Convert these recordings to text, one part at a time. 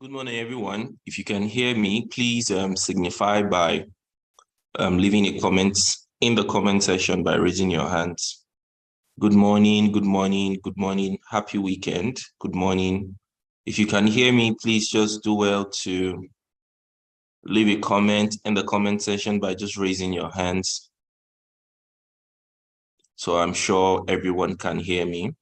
Good morning, everyone. If you can hear me, please signify by leaving a comment in the comment section by raising your hands. Good morning, good morning, good morning. Happy weekend. Good morning. If you can hear me, please just do well to leave a comment in the comment section by just raising your hands. So I'm sure everyone can hear me.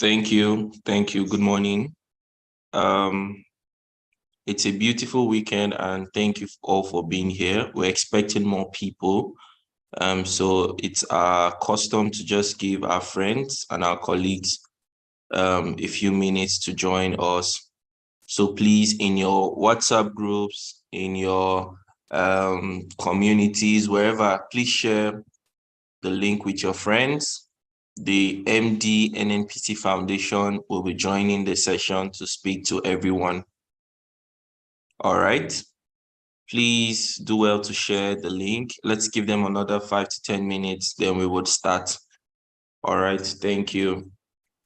Thank you. Thank you. Good morning. It's a beautiful weekend and thank you all for being here. We're expecting more people. So it's our custom to just give our friends and our colleagues a few minutes to join us. So please, in your WhatsApp groups, in your communities, wherever, please share the link with your friends. The MD and Nnpc Foundation will be joining the session to speak to everyone. All right. Please do well to share the link. Let's give them another 5 to 10 minutes, then we would start. All right, thank you.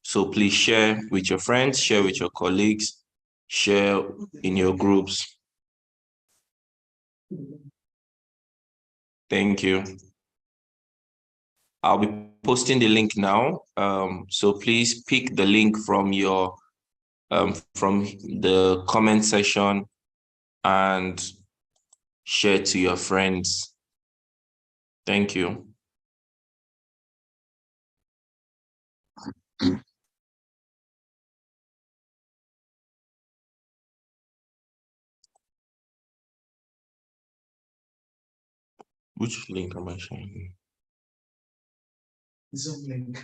So please share with your friends, share with your colleagues, share in your groups. Thank you. I'll be posting the link now. So please pick the link from your from the comment section and share to your friends. Thank you. Which link am I sharing? Zoom link.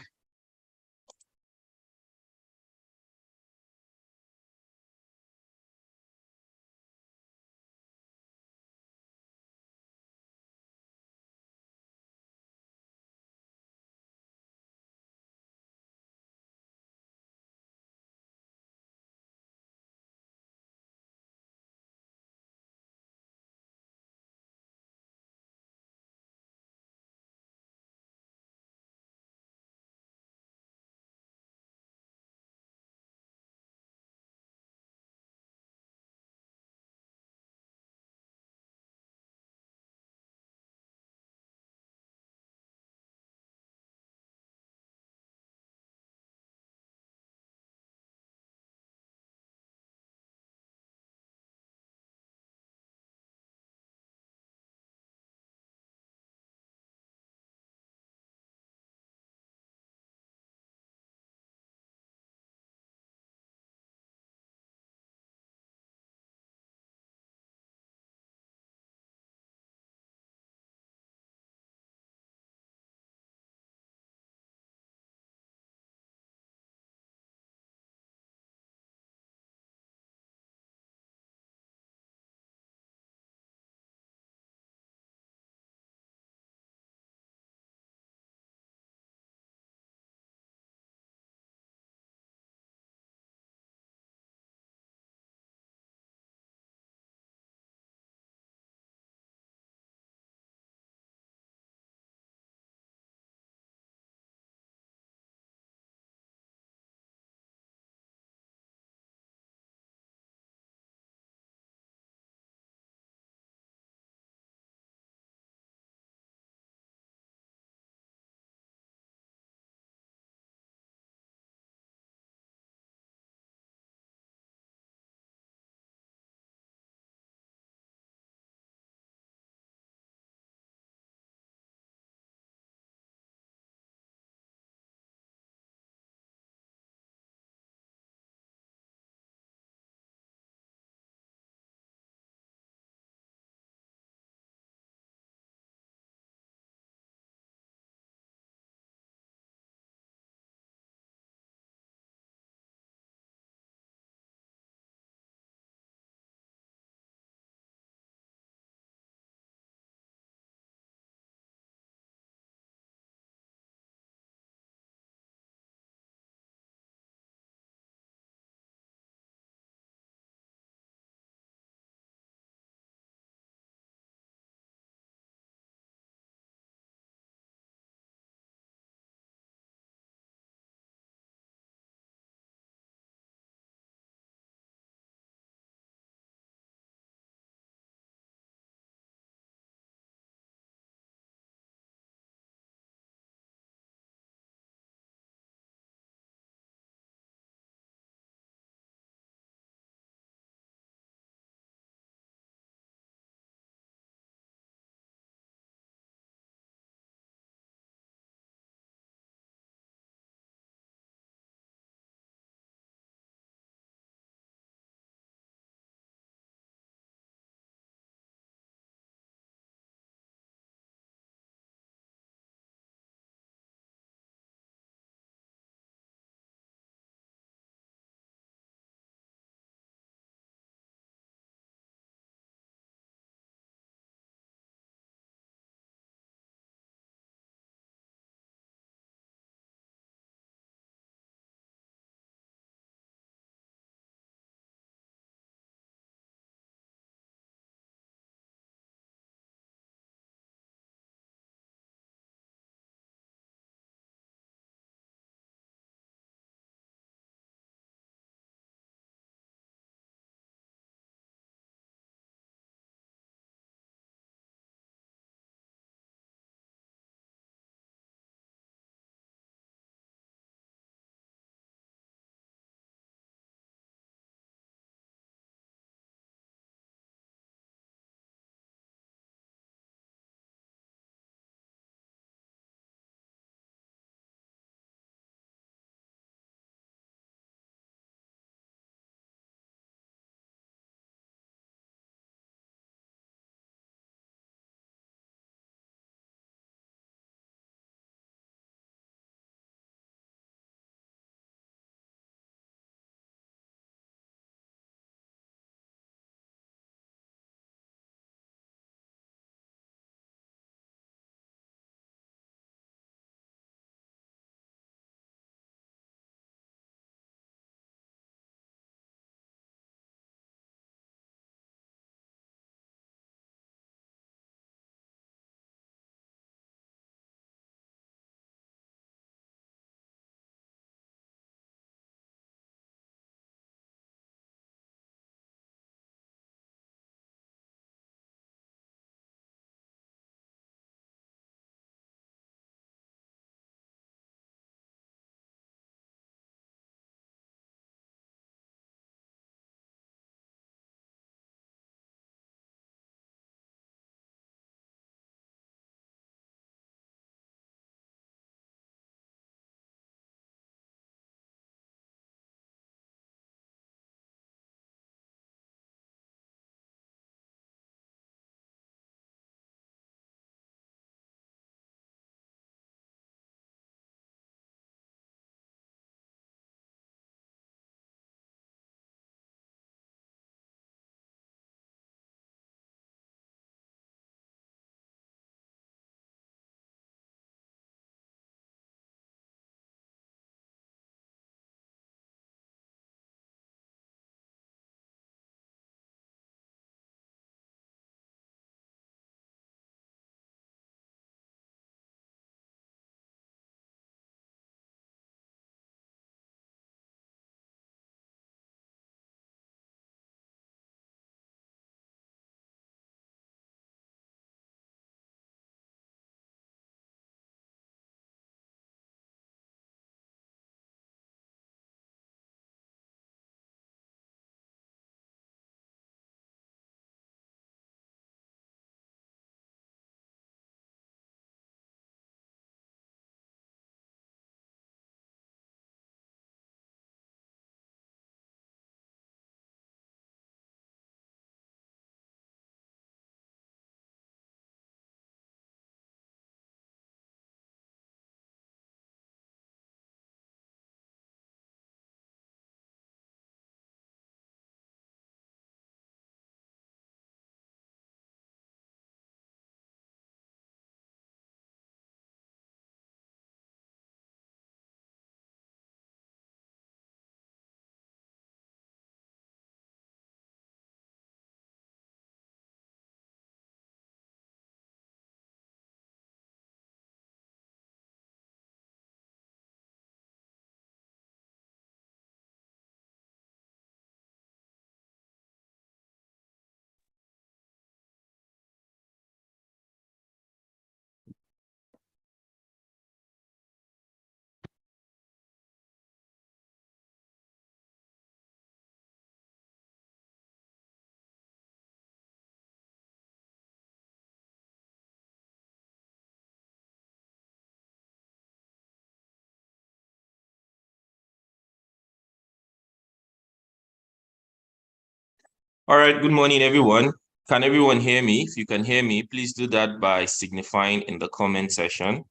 All right, good morning, everyone. Can everyone hear me? If you can hear me, please do that by signifying in the comment section.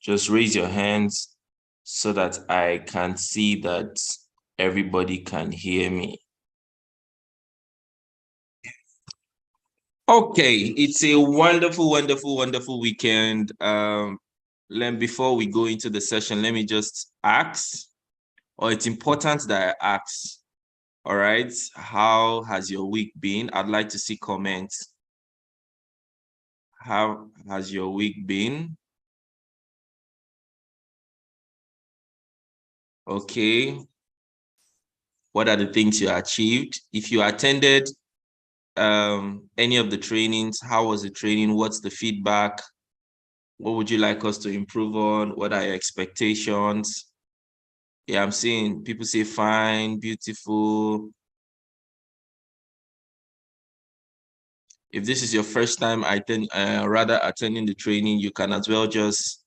Just raise your hands so that I can see that everybody can hear me. Okay, it's a wonderful, wonderful, wonderful weekend. Before we go into the session, let me just ask, or it's important that I ask, all right, how has your week been? I'd like to see comments. How has your week been? Okay. What are the things you achieved? If you attended any of the trainings, how was the training? What's the feedback? What would you like us to improve on? What are your expectations? Yeah, I'm seeing people say fine, beautiful. If this is your first time attending the training, you can as well just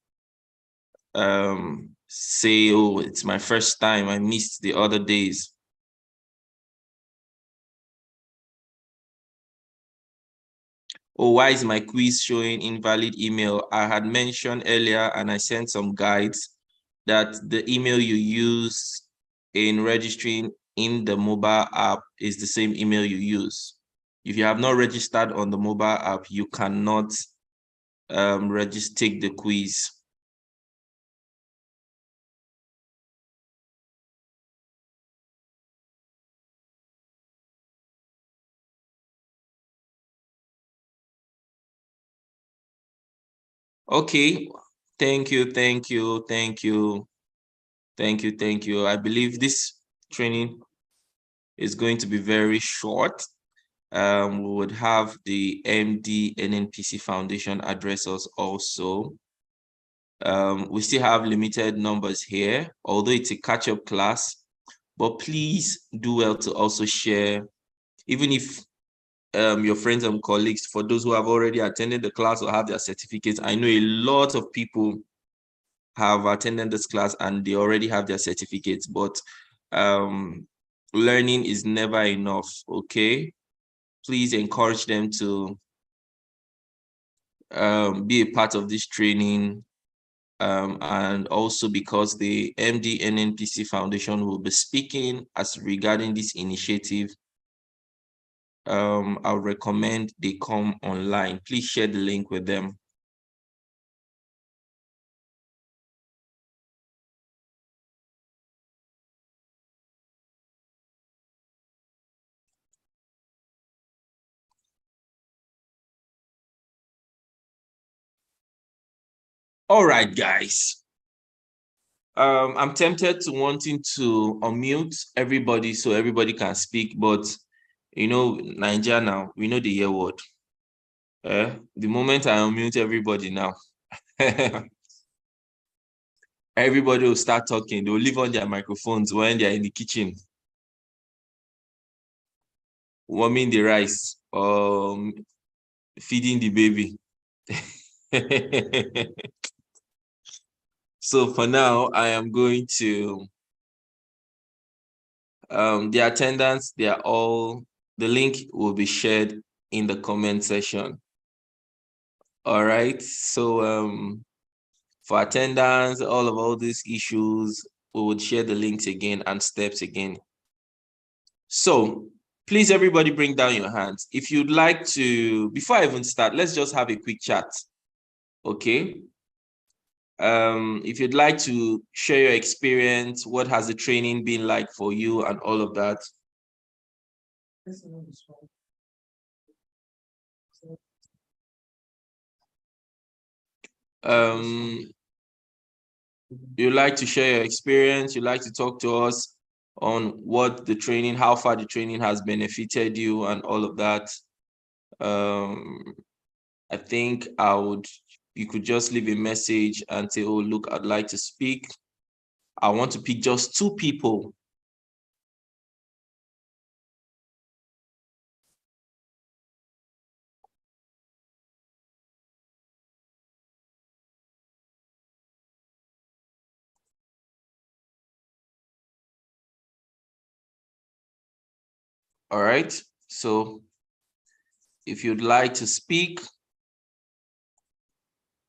say, oh, it's my first time. I missed the other days. Oh, why is my quiz showing invalid email? I had mentioned earlier, and I sent some guides, that the email you use in registering in the mobile app is the same email you use. If you have not registered on the mobile app, you cannot take the quiz. Okay, thank you, thank you, thank you, thank you, thank you. I believe this training is going to be very short. We would have the MD and Nnpc Foundation address us also. We still have limited numbers here, although it's a catch-up class, but please do well to also share, even if your friends and colleagues, for those who have already attended the class or have their certificates. I know a lot of people have attended this class and they already have their certificates, but learning is never enough, okay? Please encourage them to be a part of this training. And also because the MD and Nnpc Foundation will be speaking as regarding this initiative, I would recommend they come online. Please share the link with them. All right, guys. I'm tempted to wanting to unmute everybody so everybody can speak, but you know, Nigeria now, we know the year word. The moment I unmute everybody now, everybody will start talking. They'll leave on their microphones when they're in the kitchen warming the rice, feeding the baby. So for now, I am going to the attendance, the link will be shared in the comment section. All right. So for attendance, all these issues, we would share the links again and steps again. So please, everybody, bring down your hands. If you'd like to, before I even start, let's just have a quick chat. Okay. If you'd like to share your experience, what has the training been like for you and all of that? You'd like to share your experience, you'd like to talk to us on what the training, how far the training has benefited you and all of that. I think you could just leave a message and say, oh, look, I'd like to speak. I want to pick just 2 people. All right. So if you'd like to speak,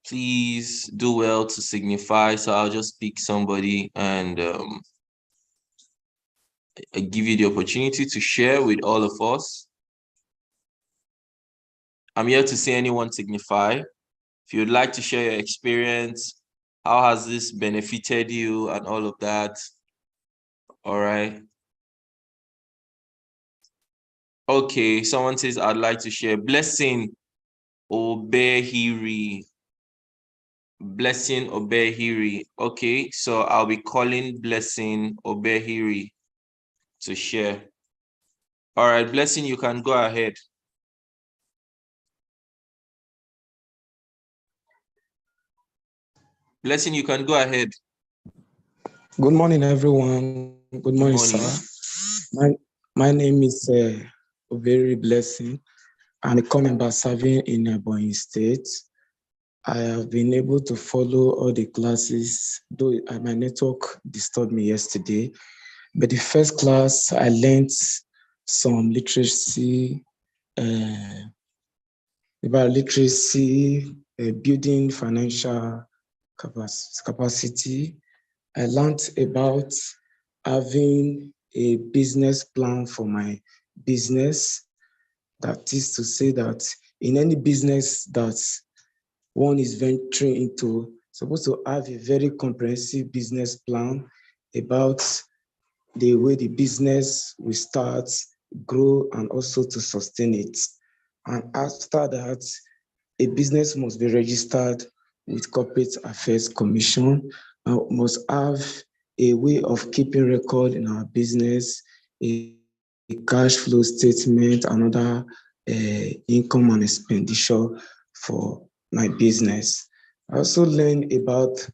please do well to signify. So I'll just pick somebody and I give you the opportunity to share with all of us. I'm here to see anyone signify. If you'd like to share your experience, how has this benefited you and all of that? All right. Okay, someone says, I'd like to share. Blessing Obehiri. Blessing Obehiri. Okay, so I'll be calling Blessing Obehiri to share. All right, Blessing, you can go ahead. Blessing, you can go ahead. Good morning, everyone. Good morning, sir. My name is Very Blessing. I'm a core member serving in Ebonyi State. I have been able to follow all the classes, though my network disturbed me yesterday. But the first class, I learned some literacy, about literacy, building financial capacity. I learned about having a business plan for my business. That is to say that in any business that one is venturing into, supposed to have a very comprehensive business plan about the way the business will start, grow, and also to sustain it. And after that, a business must be registered with Corporate Affairs Commission, must have a way of keeping record in our business, a cash flow statement, another income and expenditure for my business. I also learned about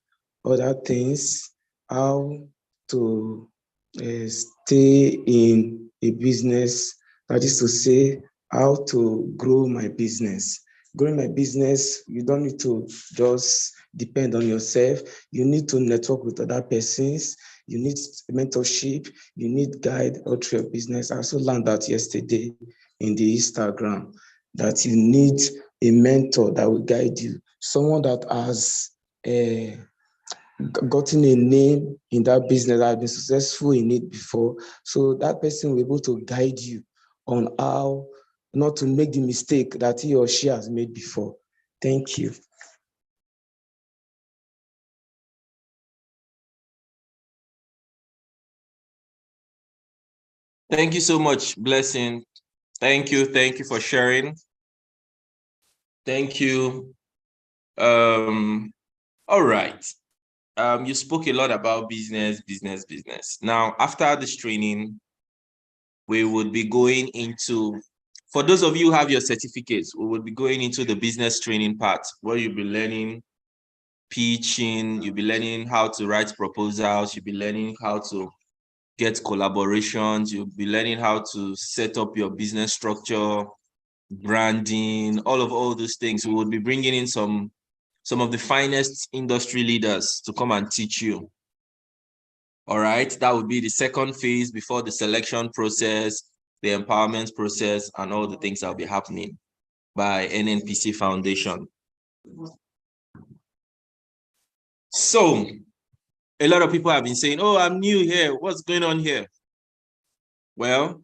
other things, how to stay in a business, that is to say, how to grow my business. Growing my business, you don't need to just depend on yourself. You need to network with other persons. You need mentorship. You need guide all through your business. I also learned that yesterday in the Instagram, that you need a mentor that will guide you, someone that has gotten a name in that business, that has been successful in it before. So that person will be able to guide you on how not to make the mistake that he or she has made before. Thank you. Thank you so much, Blessing. Thank you for sharing. Thank you. All right. You spoke a lot about business. Now, after this training, we would be going into, for those of you who have your certificates, we would be going into the business training part, where you'll be learning pitching, you'll be learning how to write proposals, you'll be learning how to get collaborations, you'll be learning how to set up your business structure, branding, all those things. We will be bringing in some of the finest industry leaders to come and teach you. All right, that would be the second phase before the selection process, the empowerment process, and all the things that will be happening by Nnpc Foundation. So a lot of people have been saying, oh, I'm new here. What's going on here? Well,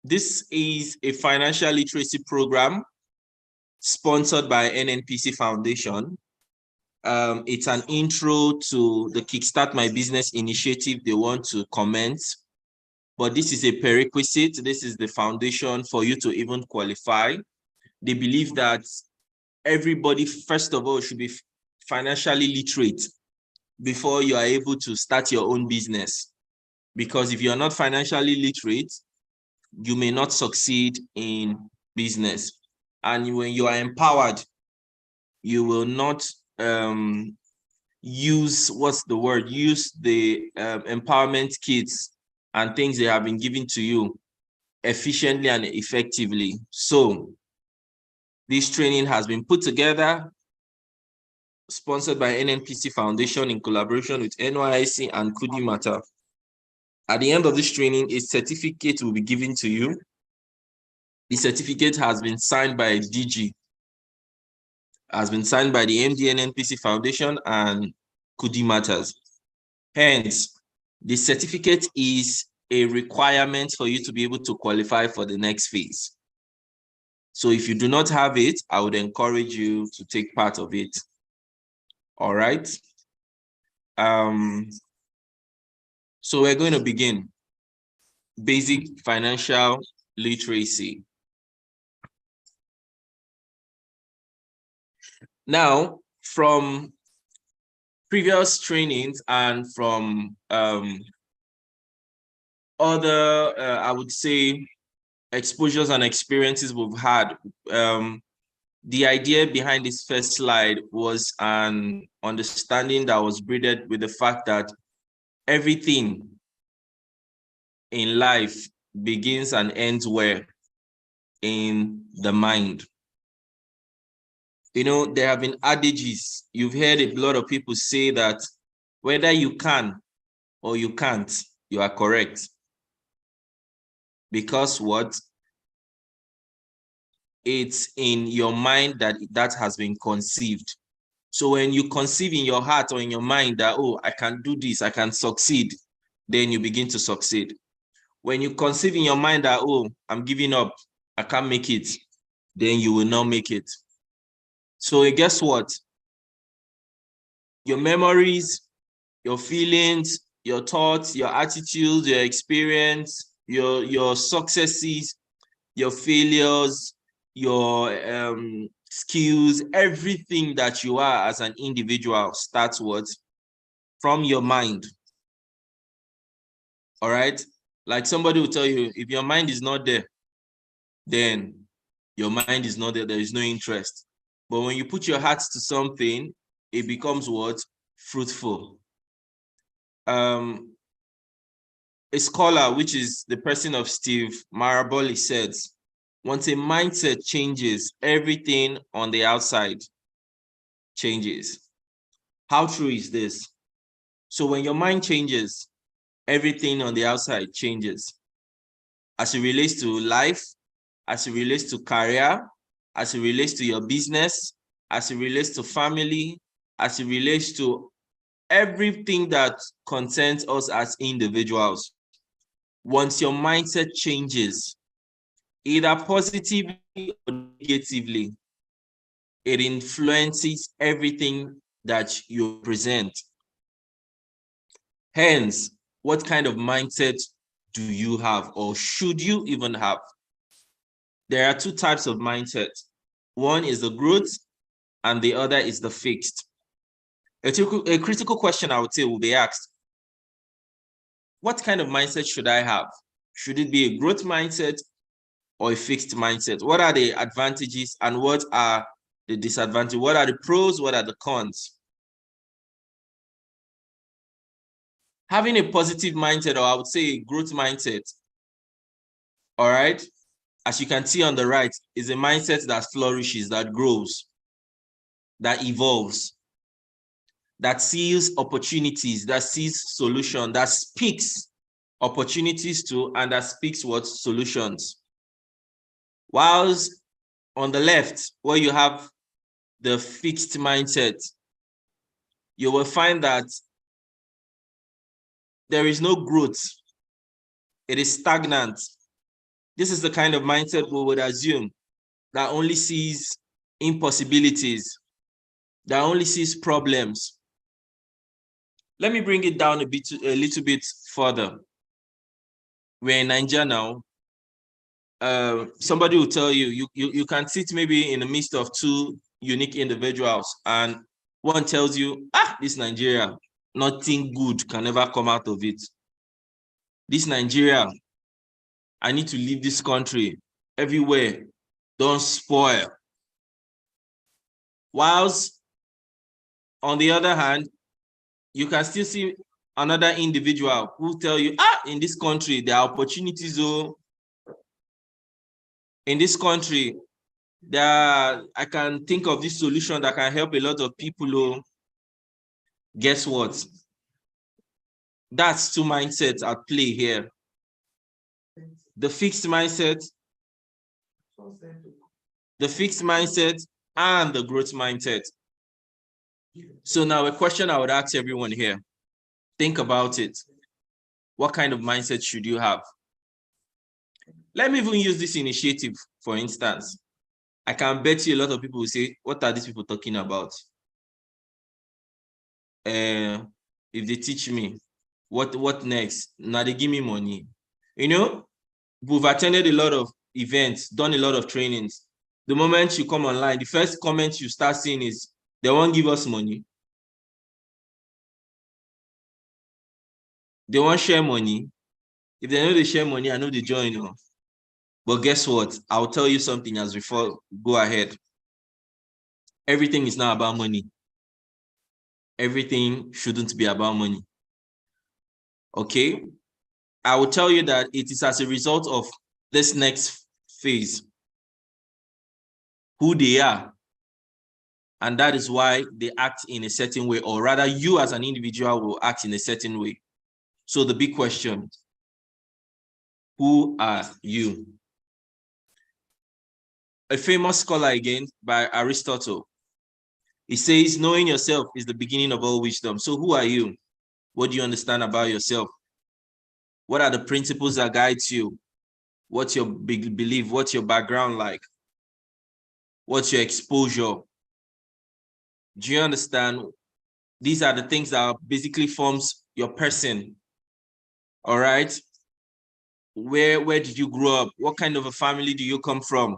this is a financial literacy program sponsored by Nnpc Foundation. It's an intro to the Kickstart My Business initiative they want to commence. But this is a prerequisite. This is the foundation for you to even qualify. They believe that everybody, first of all, should be financially literate before you are able to start your own business. Because if you are not financially literate, you may not succeed in business. And when you are empowered, you will not use the empowerment kits and things they have been given to you efficiently and effectively. So this training has been put together, sponsored by Nnpc Foundation in collaboration with NYC and Kudi Matter. At the end of this training, a certificate will be given to you. The certificate has been signed by DG, has been signed by the MD and Nnpc Foundation and Kudi Matters. Hence, the certificate is a requirement for you to be able to qualify for the next phase. So if you do not have it, I would encourage you to take part of it. All right. So we're going to begin. Basic financial literacy. Now, from previous trainings and from other, I would say, exposures and experiences we've had, the idea behind this first slide was an understanding that was bred with the fact that everything in life begins and ends where? In the mind. You know, there have been adages. You've heard a lot of people say that whether you can or you can't, you are correct. Because what? It's in your mind that has been conceived. So when you conceive in your heart or in your mind that, oh, I can do this, I can succeed, then you begin to succeed. When you conceive in your mind that, oh, I'm giving up, I can't make it, then you will not make it. So guess what? Your memories, your feelings, your thoughts, your attitudes, your experience, your successes, your failures, your skills, everything that you are as an individual starts what? From your mind. All right? Like somebody will tell you, if your mind is not there, then your mind is not there, there is no interest. But when you put your heart to something, it becomes what? Fruitful. A scholar, which is the person of Steve Maraboli, says, once a mindset changes, everything on the outside changes. How true is this? So when your mind changes, everything on the outside changes. As it relates to life, as it relates to career, as it relates to your business, as it relates to family, as it relates to everything that concerns us as individuals. Once your mindset changes, either positively or negatively, it influences everything that you present. Hence, what kind of mindset do you have, or should you even have? There are two types of mindset. One is the growth and the other is the fixed. A critical question I would say will be asked, what kind of mindset should I have? Should it be a growth mindset or a fixed mindset? What are the advantages and what are the disadvantages? What are the pros? What are the cons? Having a positive mindset, or I would say a growth mindset, all right, as you can see on the right, is a mindset that flourishes, that grows, that evolves, that sees opportunities, that sees solution, that speaks opportunities to, and that speaks what? Solutions. Whilst on the left, where you have the fixed mindset, you will find that there is no growth. It is stagnant. This is the kind of mindset we would assume that only sees impossibilities, that only sees problems. Let me bring it down a little bit further. We're in Nigeria now. Somebody will tell you, you can sit maybe in the midst of two unique individuals and one tells you, this Nigeria, nothing good can ever come out of it. This Nigeria, I need to leave this country. Everywhere, don't spoil. Whilst, on the other hand, you can still see another individual who tell you, in this country, there are opportunities. In this country, I can think of this solution that can help a lot of people. Guess what? That's two mindsets at play here. The fixed mindset The fixed mindset and the growth mindset. So now a question I would ask everyone here. Think about it. What kind of mindset should you have? Let me even use this initiative, for instance. I can bet you a lot of people will say, what are these people talking about? If they teach me, what next? Now they give me money. You know, we've attended a lot of events, done a lot of trainings. The moment you come online, the first comment you start seeing is, they won't give us money. They won't share money. If they know they share money, I know they join. You know. But guess what? I'll tell you something as before, go ahead. Everything is not about money. Everything shouldn't be about money. Okay? I will tell you that it is as a result of this next phase, who they are. And that is why they act in a certain way, or rather you as an individual will act in a certain way. So the big question, who are you? A famous scholar again by Aristotle, he says, knowing yourself is the beginning of all wisdom. So who are you? What do you understand about yourself? What are the principles that guide you? What's your big belief? What's your background like? What's your exposure? Do you understand? These are the things that basically forms your person. All right. Where did you grow up? What kind of a family do you come from?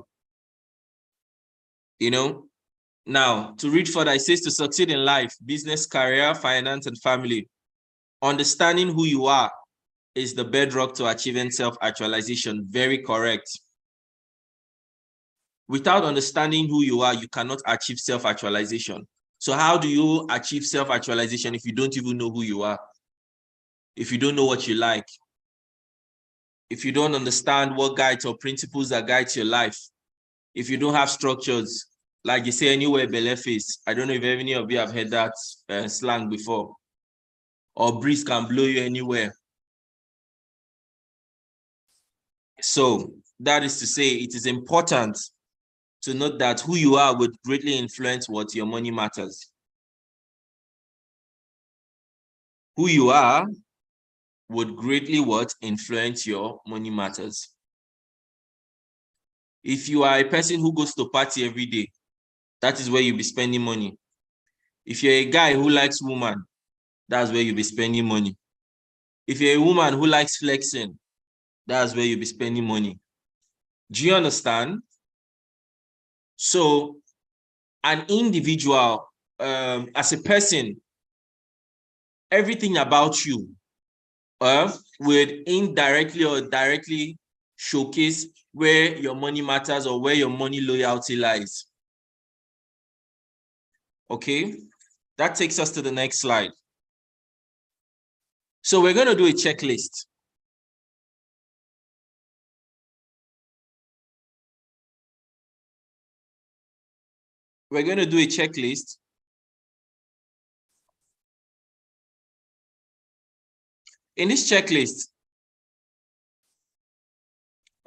You know, now to read further, it says to succeed in life, business, career, finance, and family, understanding who you are is the bedrock to achieving self-actualization. Very correct. Without understanding who you are, you cannot achieve self-actualization. So how do you achieve self-actualization if you don't even know who you are? If you don't know what you like? If you don't understand what guides or principles that guide your life? If you don't have structures, like you say, anywhere belle face. I don't know if any of you have heard that slang before. Or breeze can blow you anywhere. So that is to say, it is important to note that who you are would greatly influence what your money matters. Who you are would greatly what influence your money matters. If you are a person who goes to party every day, that is where you'll be spending money. If you're a guy who likes woman, that's where you'll be spending money. If you're a woman who likes flexing, that's where you'll be spending money. Do you understand? So an individual, as a person, everything about you would indirectly or directly showcase where your money matters or where your money loyalty lies. Okay, that takes us to the next slide. So we're going to do a checklist. We're going to do a checklist. In this checklist,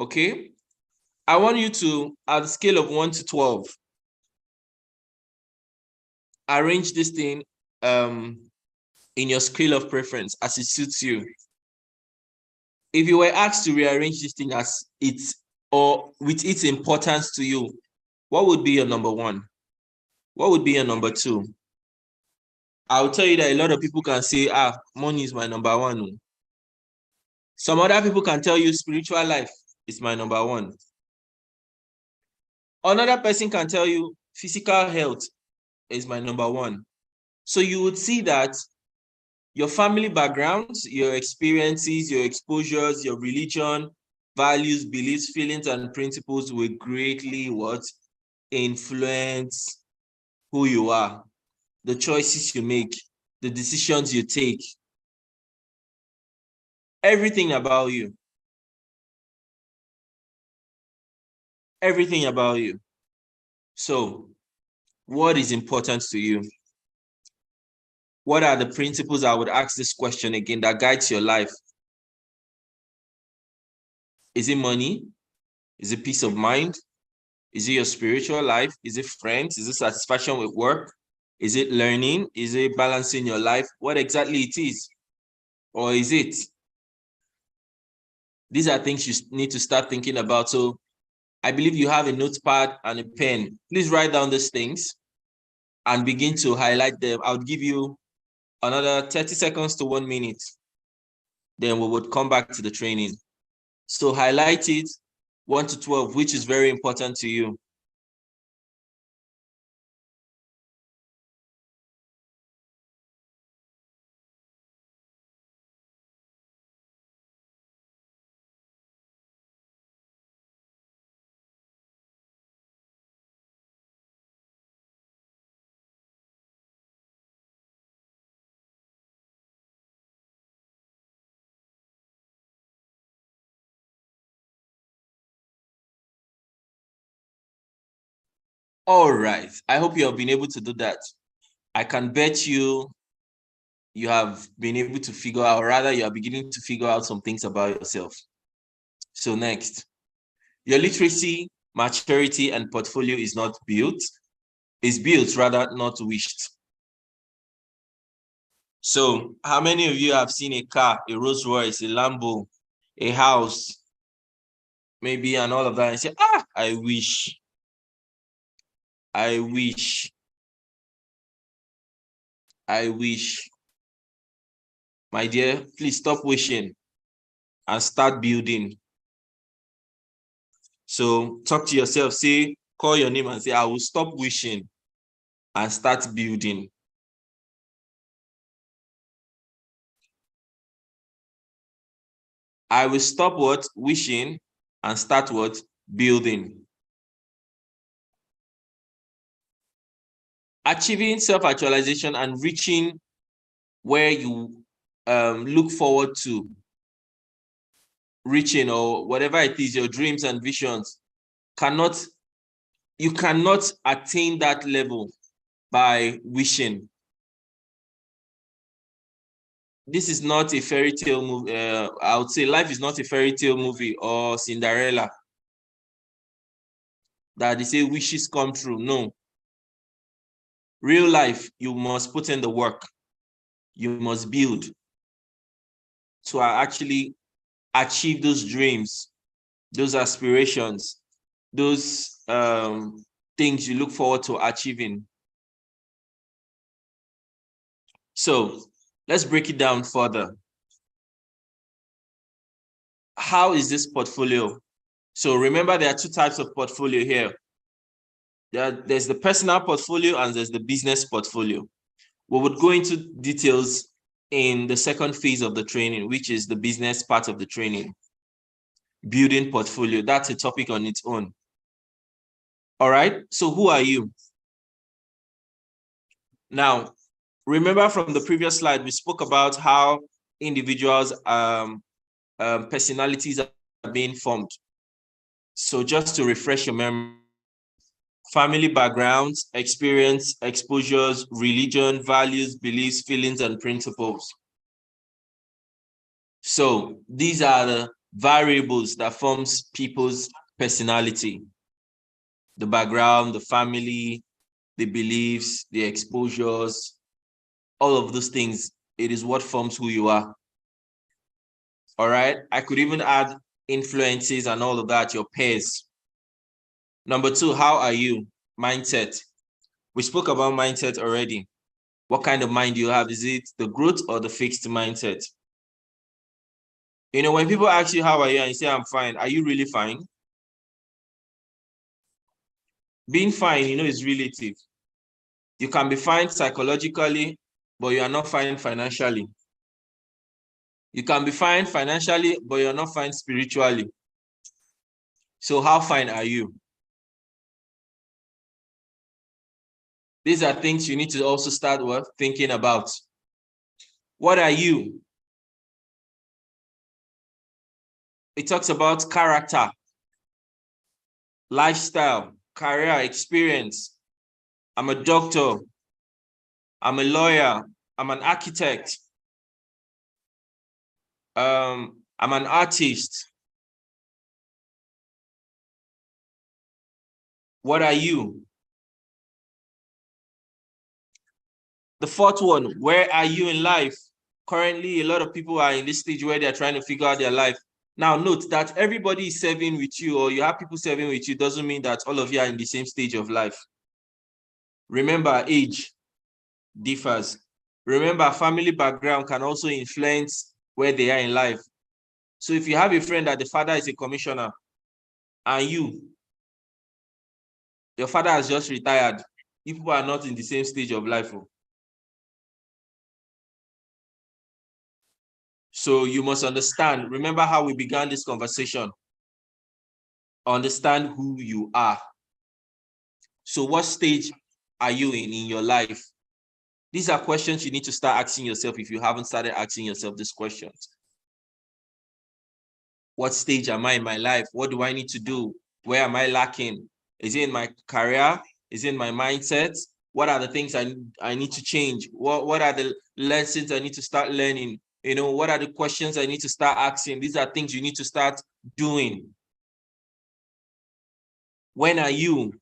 okay, I want you to, at a scale of 1 to 12, arrange this thing in your scale of preference as it suits you. If you were asked to rearrange this thing as it's or with its importance to you, what would be your number 1? What would be your number 2? I'll tell you that a lot of people can say, money is my number 1. Some other people can tell you spiritual life is my number 1. Another person can tell you physical health is my number 1. So you would see that your family backgrounds, your experiences, your exposures, your religion, values, beliefs, feelings, and principles will greatly influence who you are, the choices you make, the decisions you take, everything about you. Everything about you. So, what is important to you? What are the principles? I would ask this question again that guides your life. Is it money? Is it peace of mind? Is it your spiritual life? Is it friends? Is it satisfaction with work? Is it learning? Is it balancing your life? What exactly it is? Or is it? These are things you need to start thinking about. So I believe you have a notepad and a pen. Please write down these things and begin to highlight them. I'll give you another 30 seconds to 1 minute. Then we would come back to the training. So highlight it 1 to 12, which is very important to you. All right. I hope you have been able to do that. I can bet you have been able to figure out, or rather you are beginning to figure out some things about yourself. So next, your literacy, maturity, and portfolio is not built. It's built, rather, not wished. So how many of you have seen a car, a Rolls Royce, a Lambo, a house, maybe, and all of that, and say, I wish. I wish. I wish. My dear, please stop wishing and start building. So talk to yourself, say, call your name and say, I will stop wishing and start building. I will stop what? Wishing and start what? Building. Achieving self-actualization and reaching where you look forward to reaching, or whatever it is, your dreams and visions, you cannot attain that level by wishing. This is not a fairy tale movie. I would say life is not a fairy tale movie or Cinderella that they say wishes come true. No. Real life, you must put in the work. You must build to actually achieve those dreams, those aspirations, those things you look forward to achieving. So let's break it down further. How is this portfolio? So remember, there are two types of portfolio here. There's the personal portfolio and there's the business portfolio. We would go into details in the second phase of the training, which is the business part of the training. Building portfolio, that's a topic on its own. All right, so who are you? Now, remember from the previous slide, we spoke about how individuals' personalities are being formed. So just to refresh your memory, family backgrounds, experience, exposures, religion, values, beliefs, feelings, and principles. So these are the variables that forms people's personality. The background, the family, the beliefs, the exposures, all of those things, it is what forms who you are. All right. I could even add influences and all of that, your peers. Number two, how are you? Mindset. We spoke about mindset already. What kind of mind do you have? Is it the growth or the fixed mindset? You know, when people ask you, how are you? And you say, I'm fine. Are you really fine? Being fine, you know, is relative. You can be fine psychologically, but you are not fine financially. You can be fine financially, but you're not fine spiritually. So how fine are you? These are things you need to also start thinking about. What are you? It talks about character, lifestyle, career, experience. I'm a doctor. I'm a lawyer. I'm an architect. I'm an artist. What are you? The fourth one, where are you in life? Currently, a lot of people are in this stage where they're trying to figure out their life. Now, note that everybody is serving with you, or you have people serving with you, doesn't mean that all of you are in the same stage of life. Remember, age differs. Remember, family background can also influence where they are in life. So if you have a friend that the father is a commissioner, and your father has just retired, you people are not in the same stage of life. So you must understand, remember how we began this conversation. Understand who you are. So what stage are you in your life? These are questions you need to start asking yourself if you haven't started asking yourself these questions. What stage am I in my life? What do I need to do? Where am I lacking? Is it in my career? Is it in my mindset? What are the things I need to change? What are the lessons I need to start learning? You know, what are the questions I need to start asking? These are things you need to start doing. When are you?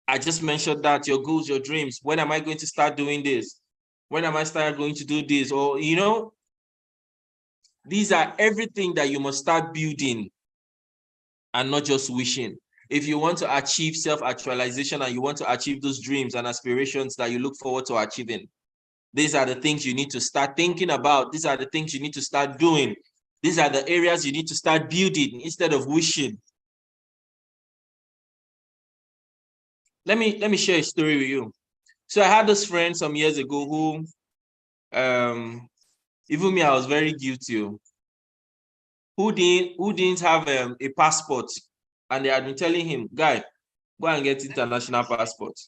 I just mentioned that your goals, your dreams. When am I going to start doing this? When am I start going to do this? Or, you know, these are everything that you must start building and not just wishing. If you want to achieve self-actualization and you want to achieve those dreams and aspirations that you look forward to achieving, these are the things you need to start thinking about. These are the things you need to start doing. These are the areas you need to start building instead of wishing. Let me share a story with you. So I had this friend some years ago who, even me, I was very guilty. Who didn't have a passport, and they had been telling him, guy, go and get international passport.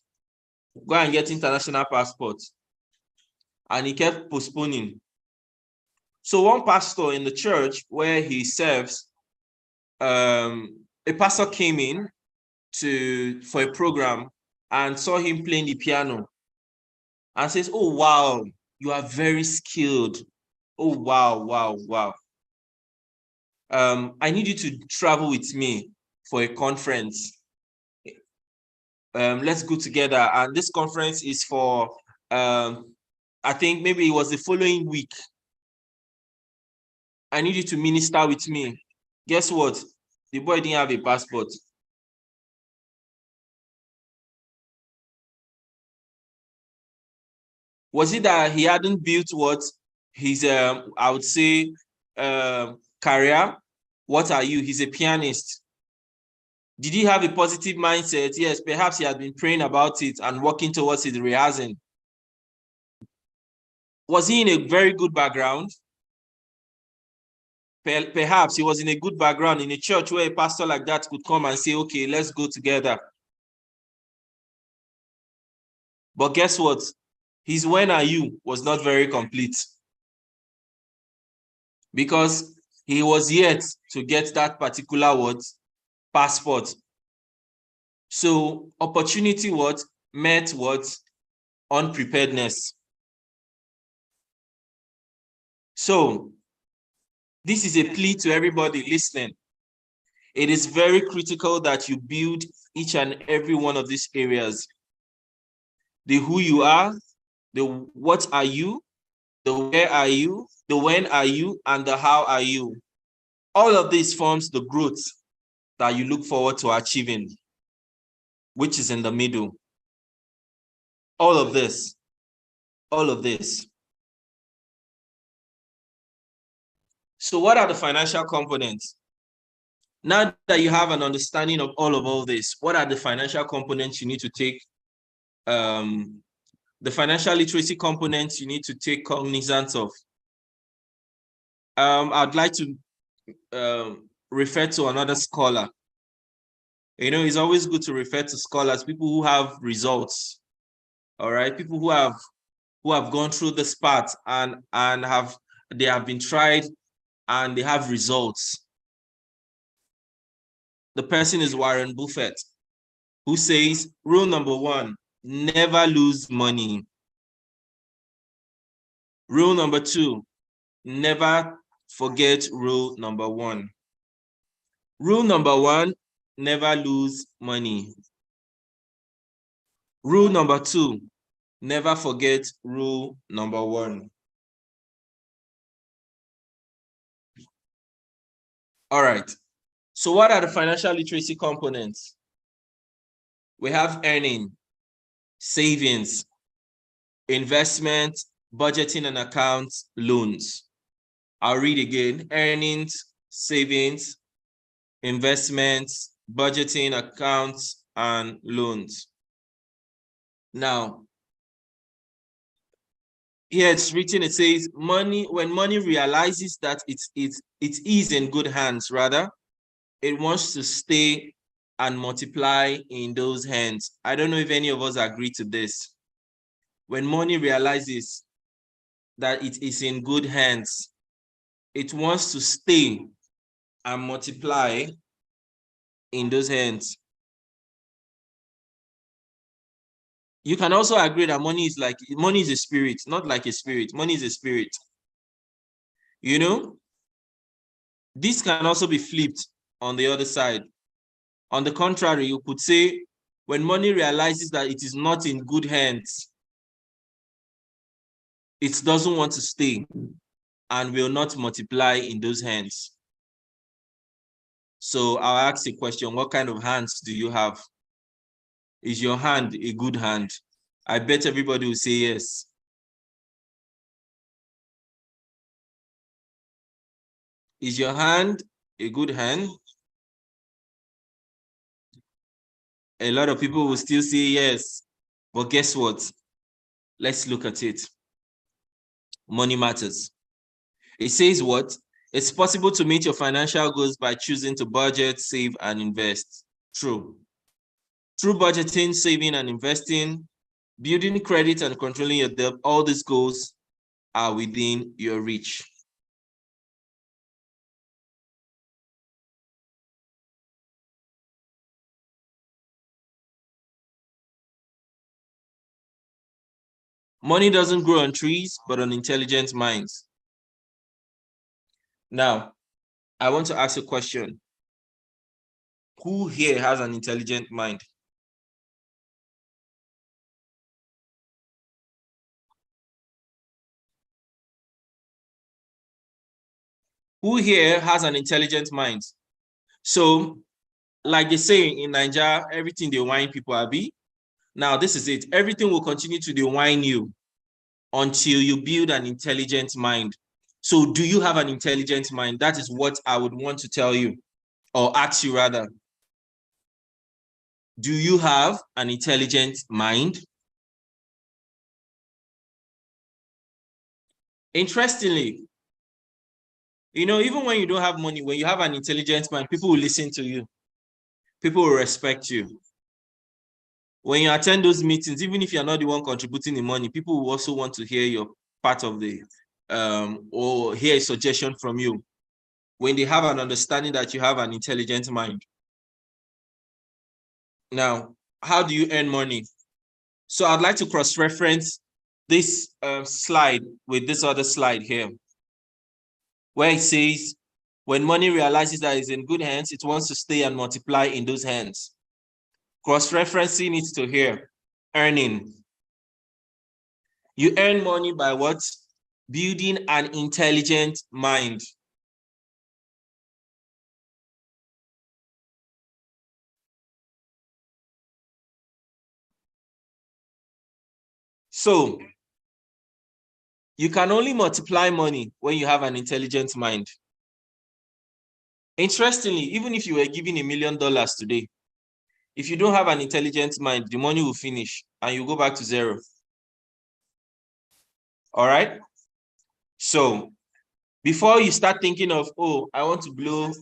Go and get international passport. And he kept postponing. So one pastor in the church where he serves, a pastor came in for a program and saw him playing the piano and says, oh, wow, you are very skilled. Oh, wow, wow, wow. I need you to travel with me for a conference. Let's go together. And this conference is for, I think maybe it was the following week. I need you to minister with me. Guess what? The boy didn't have a passport. Was it that he hadn't built what his, I would say, career? What are you? He's a pianist. Did he have a positive mindset? Yes, perhaps he had been praying about it and working towards it, rehearsing. Was he in a very good background? Perhaps he was in a good background in a church where a pastor like that could come and say, okay, let's go together. But guess what? His when are you was not very complete because he was yet to get that particular word passport. So opportunity met unpreparedness. So this is a plea to everybody listening. It is very critical that you build each and every one of these areas. The who you are, the what are you, the where are you, the when are you, and the how are you. All of this forms the growth that you look forward to achieving, which is in the middle. All of this. So what are the financial components? Now that you have an understanding of all this, what are the financial components you need to take? The financial literacy components you need to take cognizance of. I'd like to refer to another scholar. You know, it's always good to refer to scholars, people who have results. All right, people who have gone through this path and they have been tried and they have results. The person is Warren Buffett, who says, rule number 1, never lose money. Rule number 2, never forget rule number 1. Rule number 1, never lose money. Rule number 2, never forget rule number 1. All right. So what are the financial literacy components? We have earning, savings, investment, budgeting and accounts, loans. I'll read again. Earnings, savings, investments, budgeting, accounts, and loans. Now, here it's written, it says, when money realizes that it is in good hands, rather, it wants to stay and multiply in those hands. I don't know if any of us agree to this. When money realizes that it is in good hands, it wants to stay and multiply in those hands. You can also agree that money is a spirit, not like a spirit. Money is a spirit. You know, this can also be flipped on the other side. On the contrary, you could say, when money realizes that it is not in good hands, it doesn't want to stay and will not multiply in those hands. So I'll ask a question: what kind of hands do you have? Is your hand a good hand? I bet everybody will say yes. Is your hand a good hand? A lot of people will still say yes. But guess what? Let's look at it. Money matters. It says what? It's possible to meet your financial goals by choosing to budget, save, and invest. True. Through budgeting, saving, and investing, building credit and controlling your debt, all these goals are within your reach. Money doesn't grow on trees, but on intelligent minds. Now, I want to ask a question. Who here has an intelligent mind? Who here has an intelligent mind? So, like they say in Nigeria, everything they whine people are be. Now, this is it. Everything will continue to whine you until you build an intelligent mind. So, do you have an intelligent mind? That is what I would want to tell you, or ask you rather. Do you have an intelligent mind? Interestingly, you know, even when you don't have money, when you have an intelligent mind, people will listen to you. People will respect you. When you attend those meetings, even if you're not the one contributing the money, people will also want to hear your part of the, or hear a suggestion from you when they have an understanding that you have an intelligent mind. Now, how do you earn money? So I'd like to cross-reference this slide with this other slide here, where it says, when money realizes that it's in good hands, it wants to stay and multiply in those hands. Cross-referencing it to here, earning. You earn money by what? Building an intelligent mind. So, you can only multiply money when you have an intelligent mind. Interestingly, even if you were given $1 million today, if you don't have an intelligent mind, the money will finish and you go back to zero. All right? So, before you start thinking of, oh, I want to blow,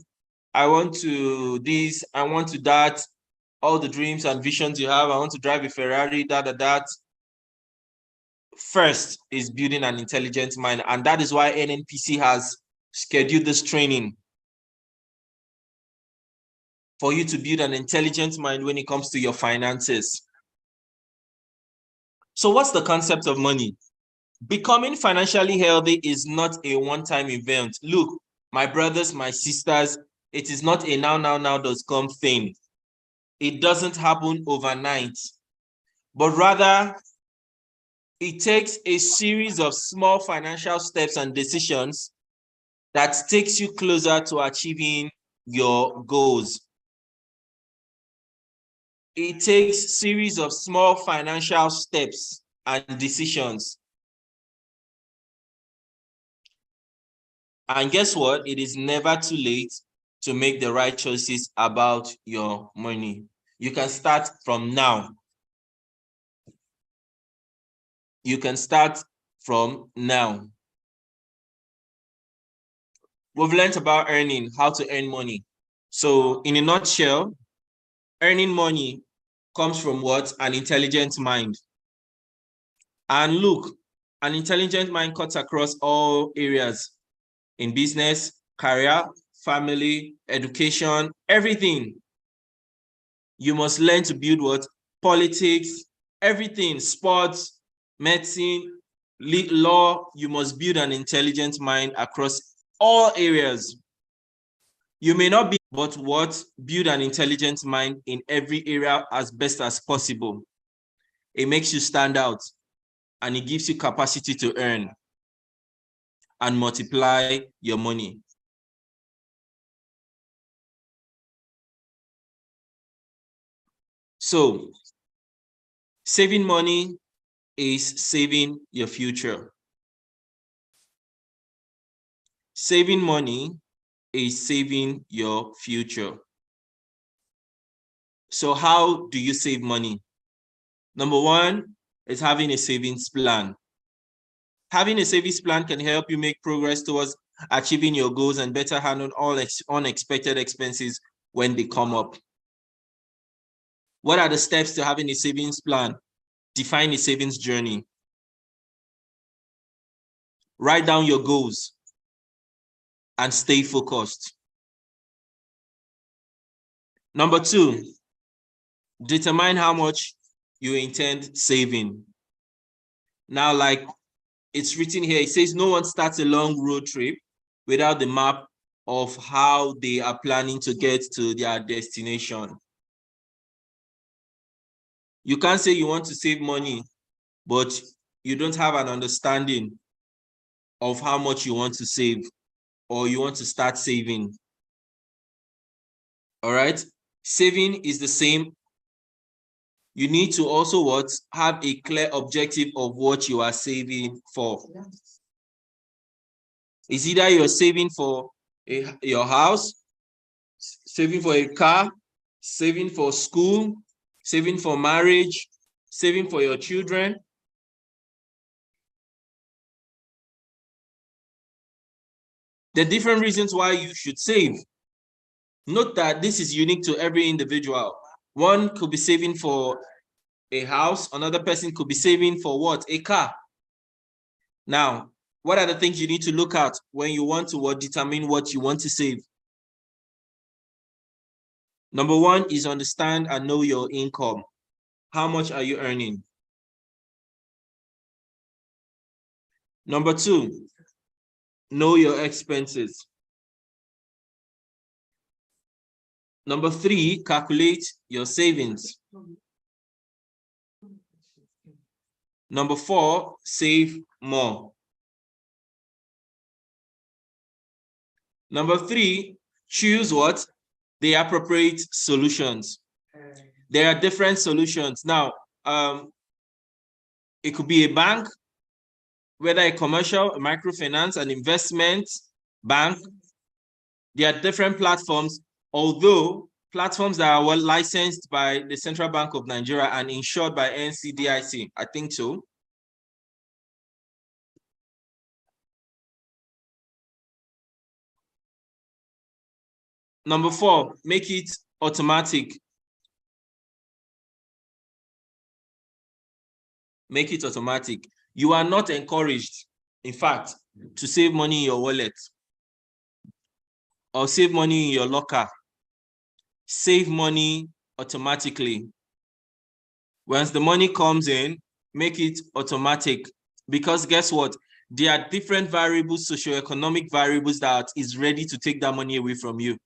I want to this, I want to that, all the dreams and visions you have, I want to drive a Ferrari, that. First is building an intelligent mind. And that is why Nnpc has scheduled this training for you to build an intelligent mind when it comes to your finances. So what's the concept of money? Becoming financially healthy is not a one-time event. Look, my brothers, my sisters, it is not a now.com thing. It doesn't happen overnight. but rather it takes a series of small financial steps and decisions that takes you closer to achieving your goals. It takes a series of small financial steps and decisions. And guess what? It is never too late to make the right choices about your money. You can start from now. You can start from now. We've learned about earning, how to earn money. So in a nutshell, earning money comes from what? An intelligent mind. And look, an intelligent mind cuts across all areas in business, career, family, education, everything. You must learn to build what? Politics, everything, sports, medicine, law. You must build an intelligent mind across all areas. You may not be, but what? Build an intelligent mind in every area as best as possible. It makes you stand out and it gives you capacity to earn and multiply your money. So, saving money is saving your future. Saving money is saving your future. So how do you save money? Number one is having a savings plan. Having a savings plan can help you make progress towards achieving your goals and better handle all unexpected expenses when they come up. What are the steps to having a savings plan? Define a savings journey. Write down your goals and stay focused. Number two, determine how much you intend saving. Now, like it's written here, it says no one starts a long road trip without the map of how they are planning to get to their destination. You can't say you want to save money, but you don't have an understanding of how much you want to save or you want to start saving. All right? Saving is the same. You need to also what? Have a clear objective of what you are saving for. It's either you're saving for your house, saving for a car, saving for school, saving for marriage, saving for your children. The different reasons why you should save. Note that this is unique to every individual. One could be saving for a house, another person could be saving for what? A car. Now, what are the things you need to look at when you want to determine what you want to save? Number one is understand and know your income. How much are you earning? Number two, know your expenses. Number three, calculate your savings. Number four, save more. Number three, choose what? The appropriate solutions. There are different solutions. Now, it could be a bank, whether a commercial, a microfinance, an investment bank. There are different platforms, although platforms that are well licensed by the Central Bank of Nigeria and insured by NCDIC, I think so. Number four, make it automatic. Make it automatic. You are not encouraged, in fact, to save money in your wallet or save money in your locker. Save money automatically. Once the money comes in, make it automatic. Because guess what? There are different variables, socioeconomic variables that is ready to take that money away from you.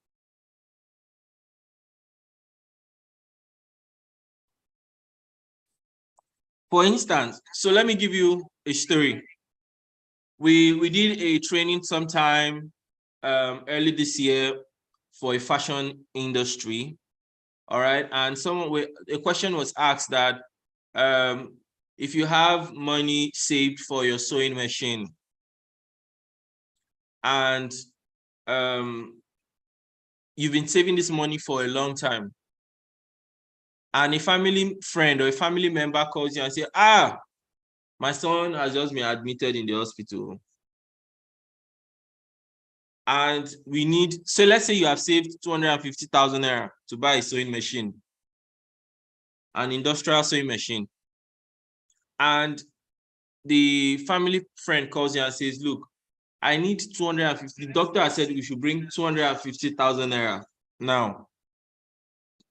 For instance, so let me give you a story. We did a training sometime early this year for a fashion industry. All right. And a question was asked that if you have money saved for your sewing machine and you've been saving this money for a long time, and a family friend or a family member calls you and say, my son has just been admitted in the hospital. And so let's say you have saved 250,000 naira to buy a sewing machine, an industrial sewing machine. And the family friend calls you and says, look, I need 250. The doctor has said we should bring 250,000 naira now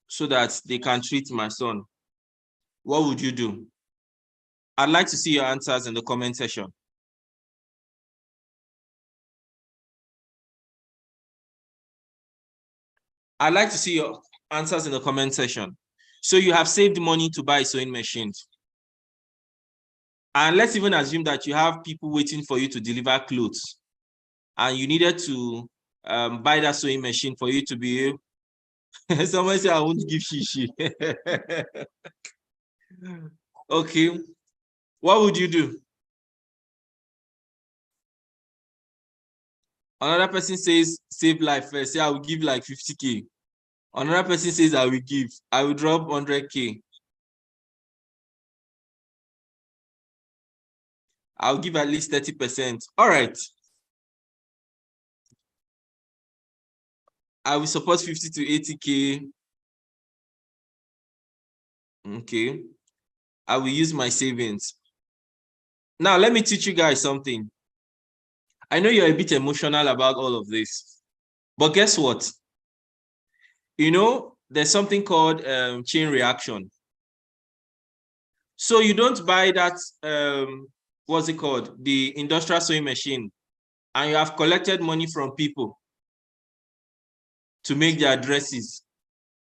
so that they can treat my son. What would you do? I'd like to see your answers in the comment section. I'd like to see your answers in the comment section. So you have saved money to buy sewing machines. And let's even assume that you have people waiting for you to deliver clothes and you needed to buy that sewing machine for you to be able. Someone say, I won't give shishi. Okay. What would you do? Another person says, save life first. Say, I will give like 50K. Another person says, I will drop 100K. I'll give at least 30%. All right. I will support 50 to 80K. Okay. I will use my savings. Now, let me teach you guys something. I know you're a bit emotional about all of this, but guess what? You know, there's something called chain reaction. So you don't buy that, what's it called? The industrial sewing machine, and you have collected money from people to make their dresses.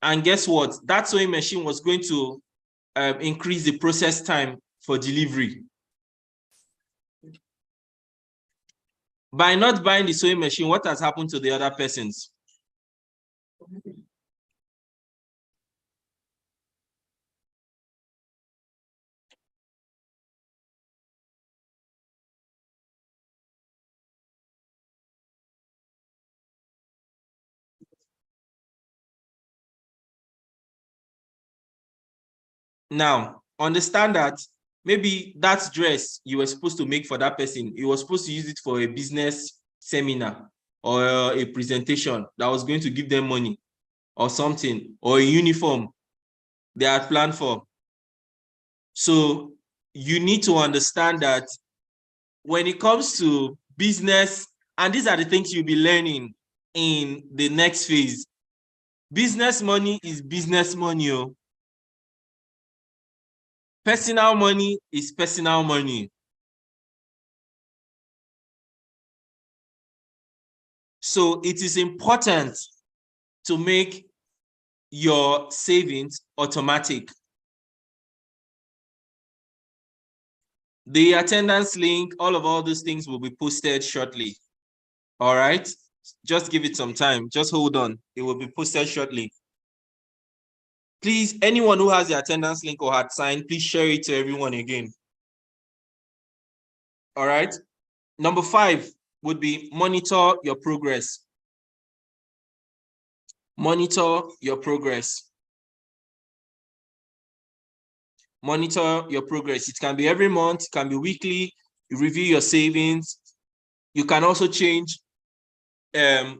And guess what? That sewing machine was going to increase the process time for delivery. By not buying the sewing machine, what has happened to the other persons? Now, understand that maybe that dress you were supposed to make for that person, you were supposed to use it for a business seminar or a presentation that was going to give them money or something, or a uniform they had planned for. So you need to understand that when it comes to business, and these are the things you'll be learning in the next phase, business money is business money. Personal money is personal money. So it is important to make your savings automatic. The attendance link, all those things will be posted shortly. All right, just give it some time. Just hold on. It will be posted shortly. Please, anyone who has the attendance link or had signed, please share it to everyone again. All right. Number 5 would be monitor your progress. Monitor your progress. Monitor your progress. It can be every month, it can be weekly. You review your savings. You can also change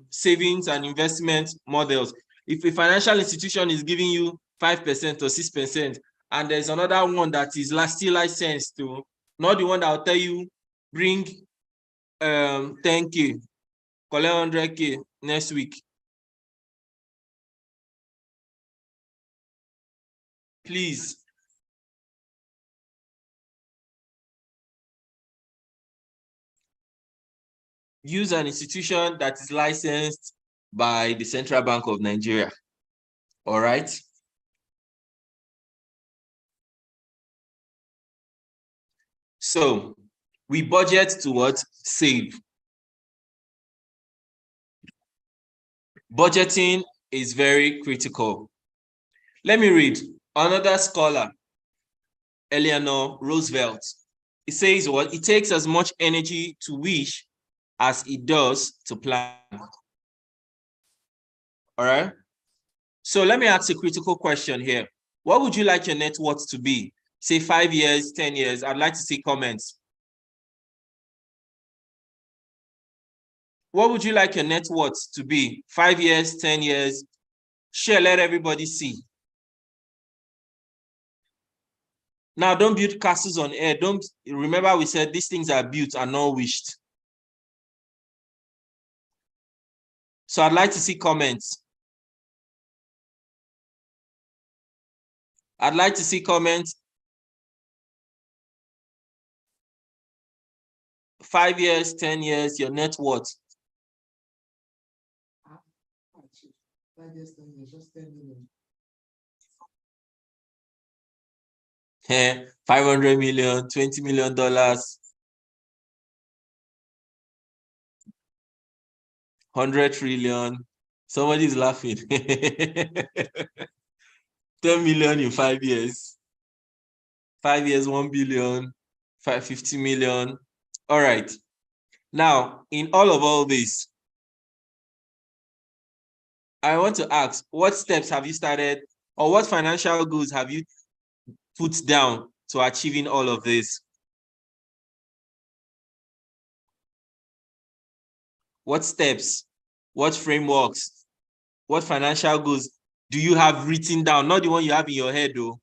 savings and investment models. If a financial institution is giving you 5% or 6%, and there's another one that is still licensed to, not the one that will tell you bring 10K, collect 100K next week. Please. Use an institution that is licensed by the Central Bank of Nigeria. All right. So we budget to what? Save. Budgeting is very critical. Let me read another scholar, Eleanor Roosevelt. It says what? It takes as much energy to wish as it does to plan. All right. So let me ask a critical question here. What would you like your net worth to be? Say 5 years, 10 years. I'd like to see comments. What would you like your net worth to be? 5 years, 10 years? Share, let everybody see. Now, don't build castles on air. Don't remember we said these things are built and not wished. So I'd like to see comments. I'd like to see comments. 5 years, 10 years, your net worth. 5 years, 10 years, just 10 million. 500 million, $20 million. 100 trillion. Somebody's laughing. 10 million in 5 years. 5 years, 1 billion, 50 million. All right. Now, in all this, I want to ask, what steps have you started, or what financial goals have you put down to achieving all of this? What steps, what frameworks, what financial goals do you have written down? Not the one you have in your head, though.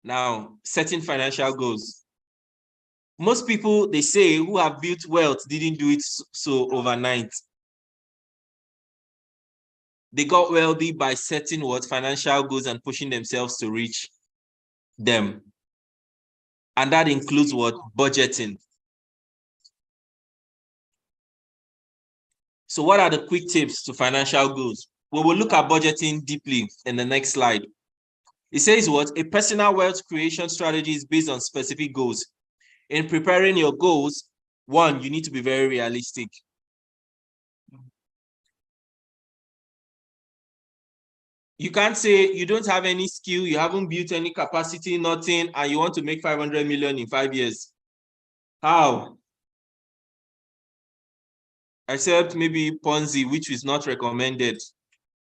Now, setting financial goals. Most people, they say, who have built wealth didn't do it so overnight. They got wealthy by setting what? Financial goals and pushing themselves to reach them. And that includes what? Budgeting. So what are the quick tips to financial goals? We will look at budgeting deeply in the next slide. It says what? A personal wealth creation strategy is based on specific goals. In preparing your goals, one, you need to be very realistic. You can't say you don't have any skill, you haven't built any capacity, nothing, and you want to make 500 million in 5 years. How? Except maybe Ponzi, which is not recommended.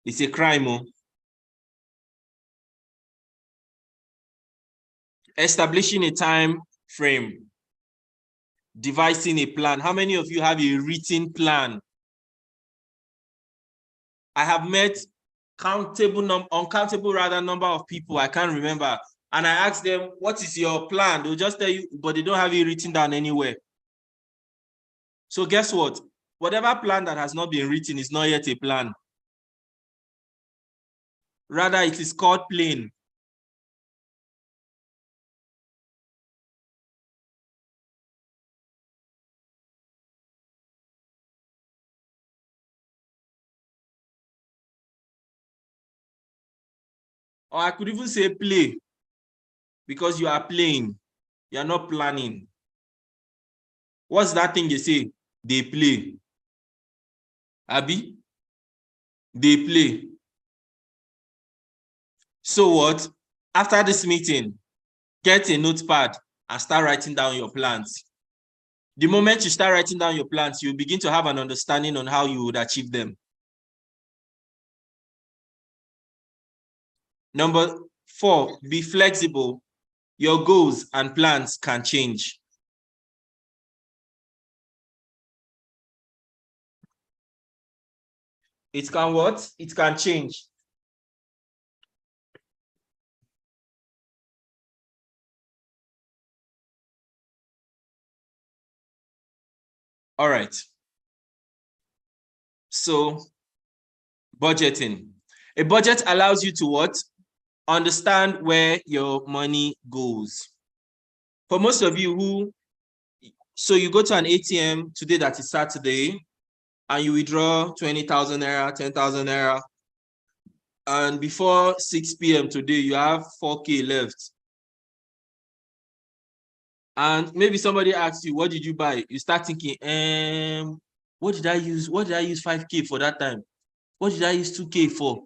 It's a crime. Oh. Establishing a time frame. Devising a plan. How many of you have a written plan? I have met uncountable number of people, I can't remember. And I asked them, what is your plan? They'll just tell you, but they don't have it written down anywhere. So guess what? Whatever plan that has not been written is not yet a plan. Rather, it is called plain. Or I could even say play, because you are playing. You are not planning. What's that thing they say? They play. Abi? They play. So what? After this meeting, get a notepad and start writing down your plans. The moment you start writing down your plans, you begin to have an understanding on how you would achieve them. Number 4, be flexible. Your goals and plans can change. It can what? It can change. All right. So, budgeting. A budget allows you to what? Understand where your money goes. For most of you so you go to an ATM today that is Saturday, and you withdraw 20,000 naira, 10,000 naira. and before 6 p.m. today, you have 4K left. And maybe somebody asks you, what did you buy? You start thinking, what did I use? What did I use 5K for that time? What did I use 2K for?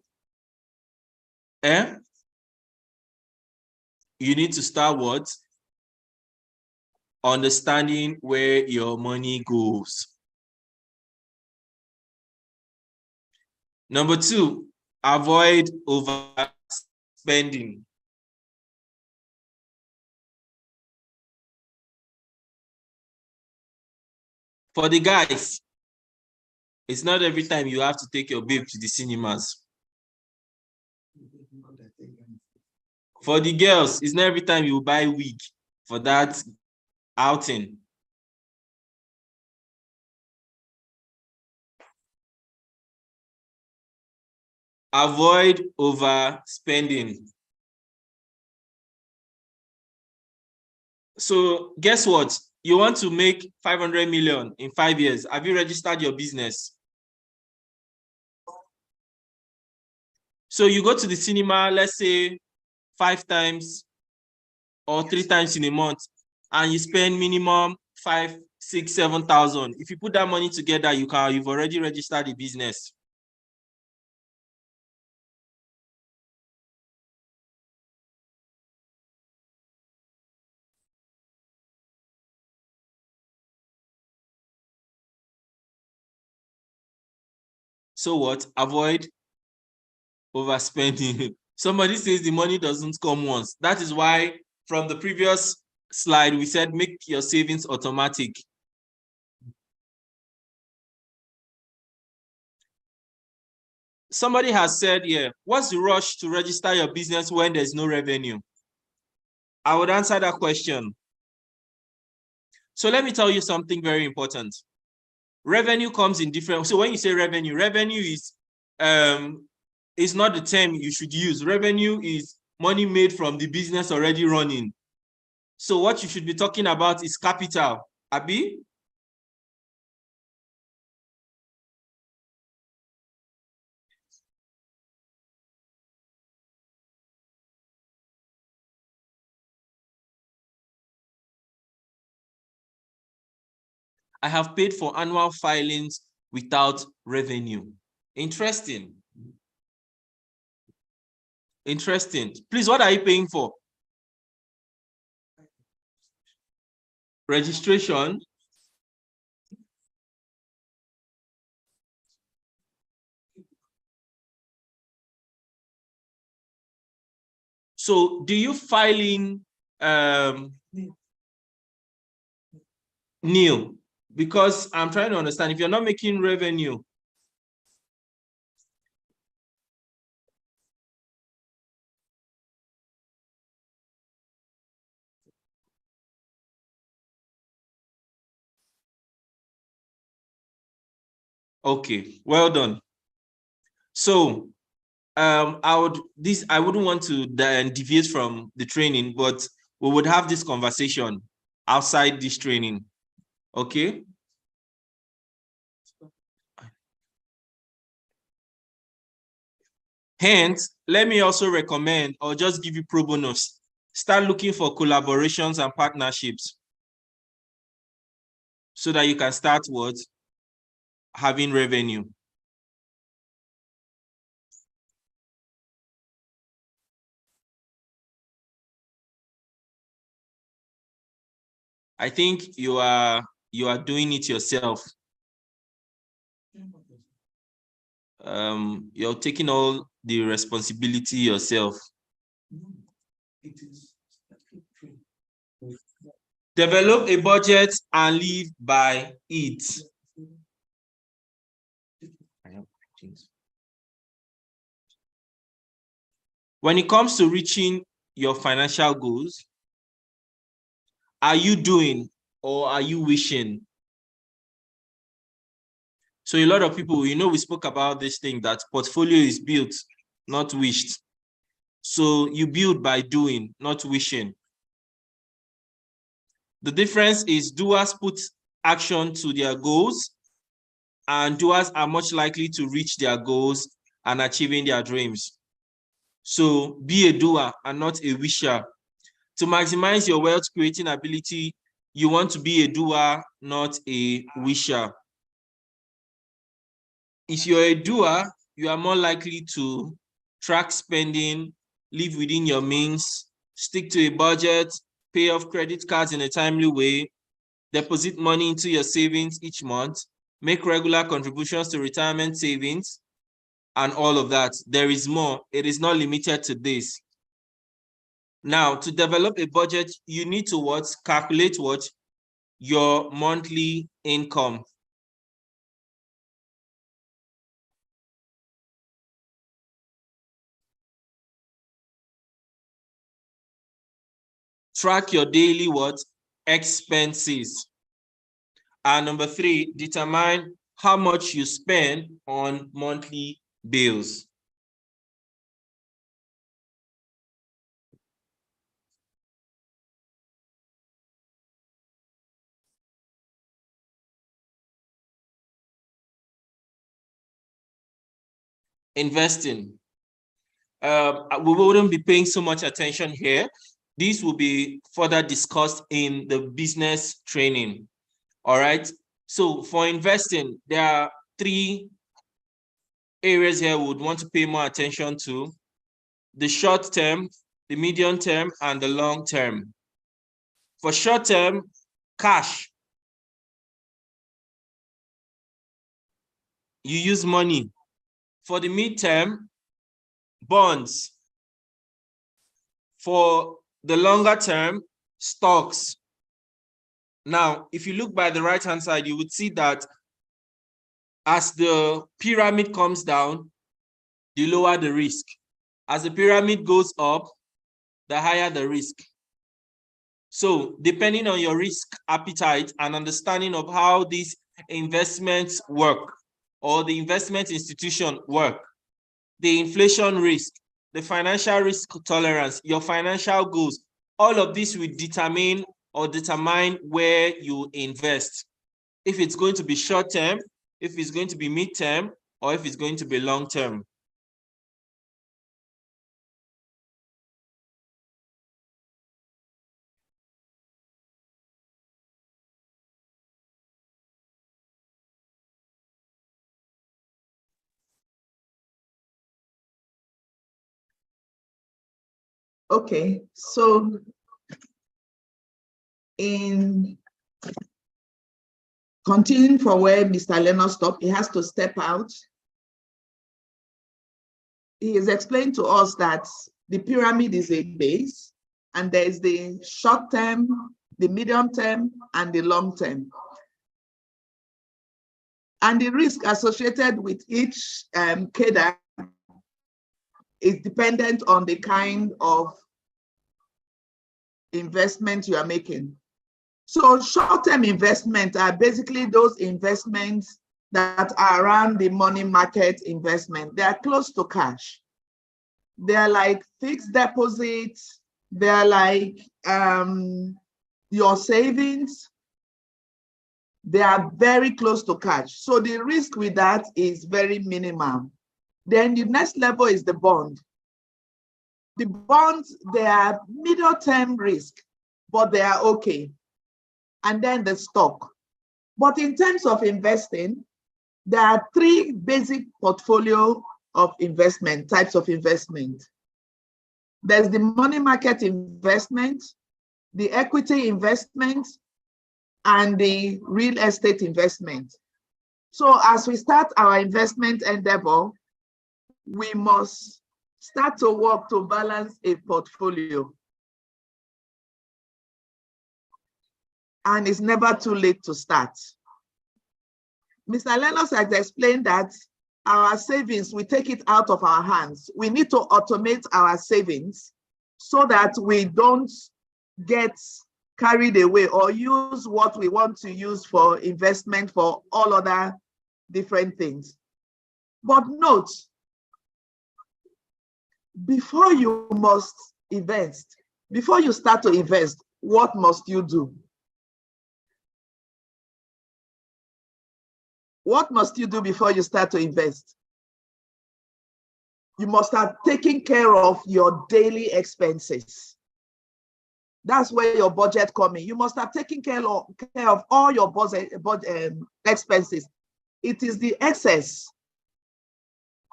You need to start what? Understanding where your money goes. Number 2, avoid overspending. For the guys, it's not every time you have to take your babe to the cinemas. For the girls, it's not every time you buy wig for that outing. Avoid overspending. So guess what? You want to make 500 million in 5 years. Have you registered your business? So you go to the cinema, let's say 5 times or 3 times in a month, and you spend minimum 5, 6, 7,000. If you put that money together, you've already registered the business. So what? Avoid overspending. Somebody says the money doesn't come once. That is why from the previous slide, we said make your savings automatic. Somebody has said here, what's the rush to register your business when there's no revenue? I would answer that question. So let me tell you something very important. Revenue comes in different. So when you say revenue is not the term you should use. Revenue is money made from the business already running. So what you should be talking about is capital. Abi? I have paid for annual filings without revenue. Interesting. Interesting. Please, what are you paying for? Registration. So do you file in nil? Because I'm trying to understand, if you're not making revenue, okay, well done. So I wouldn't want to deviate from the training, but we would have this conversation outside this training. Okay. Hence, let me also recommend or just give you pro bonus. Start looking for collaborations and partnerships so that you can start what? Having revenue. I think you are doing it yourself. You're taking all the responsibility yourself. Develop a budget and live by it. When it comes to reaching your financial goals, are you doing or are you wishing? So a lot of people, we spoke about this thing that portfolio is built, not wished. So you build by doing, not wishing. The difference is doers put action to their goals, and doers are much likely to reach their goals and achieving their dreams. So be a doer and not a wisher. To maximize your wealth creating ability, you want to be a doer, not a wisher. If you're a doer, you are more likely to track spending, live within your means, stick to a budget, pay off credit cards in a timely way, deposit money into your savings each month, make regular contributions to retirement savings, and all of that. There is more. It is not limited to this. Now, to develop a budget, you need to what? Calculate what? Your monthly income. Track your daily what? Expenses. And number 3, determine how much you spend on monthly bills. Investing. We wouldn't be paying so much attention here. This will be further discussed in the business training. All right. So for investing, there are 3 areas here we would want to pay more attention to: the short term, the medium term, and the long term. For short term, cash. You use money. For the midterm, bonds. For the longer term, stocks. Now, if you look by the right-hand side, you would see that as the pyramid comes down, the lower the risk. As the pyramid goes up, the higher the risk. So depending on your risk appetite and understanding of how these investments work or the investment institution work, the inflation risk, the financial risk tolerance, your financial goals, all of this will determine where you invest. If it's going to be short term, if it's going to be mid-term, or if it's going to be long term. Okay, so in continuing from where Mr. Leonard stopped, he has to step out. He has explained to us that the pyramid is a base, and there is the short term, the medium term, and the long term. And the risk associated with each cadre is dependent on the kind of investment you are making. So short-term investments are basically those investments that are around the money market investment. They are close to cash. They are like fixed deposits. They are like your savings. They are very close to cash. So the risk with that is very minimal. Then the next level is the bond. The bonds, they are middle-term risk, but they are okay. And then the stock. But in terms of investing, there are 3 basic portfolio of investment, types of investment. There's the money market investment, the equity investment, and the real estate investment. So as we start our investment endeavor, we must start to work to balance a portfolio. And it's never too late to start. Mr. Lenos has explained that our savings, we take it out of our hands. We need to automate our savings so that we don't get carried away or use what we want to use for investment for all other different things. But note, before you must invest, before you start to invest, what must you do? What must you do before you start to invest? You must start taking care of your daily expenses. That's where your budget comes in. You must start taking care of all your expenses. It is the excess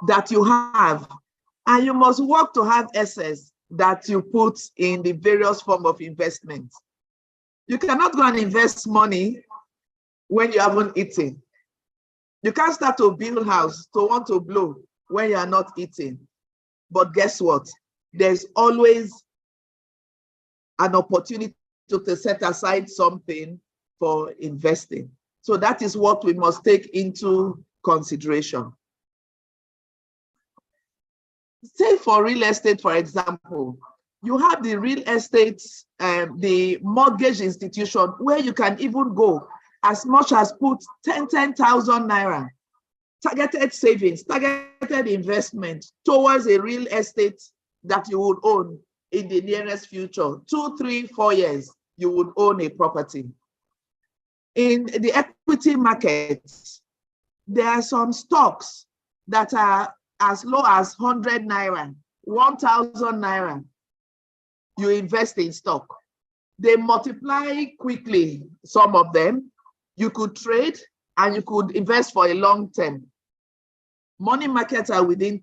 that you have, and you must work to have excess that you put in the various forms of investments. You cannot go and invest money when you haven't eaten. You can't start to build house to want to blow when you are not eating. But guess what? There's always an opportunity to set aside something for investing. So that is what we must take into consideration. Say for real estate, for example, you have the real estate, the mortgage institution where you can even go as much as put 10,000 naira, targeted savings, targeted investment towards a real estate that you would own in the nearest future. 2, 3, 4 years, you would own a property. In the equity markets, there are some stocks that are as low as 100 naira, 1,000 naira. You invest in stock. They multiply quickly, some of them. You could trade and you could invest for a long term. Money markets are within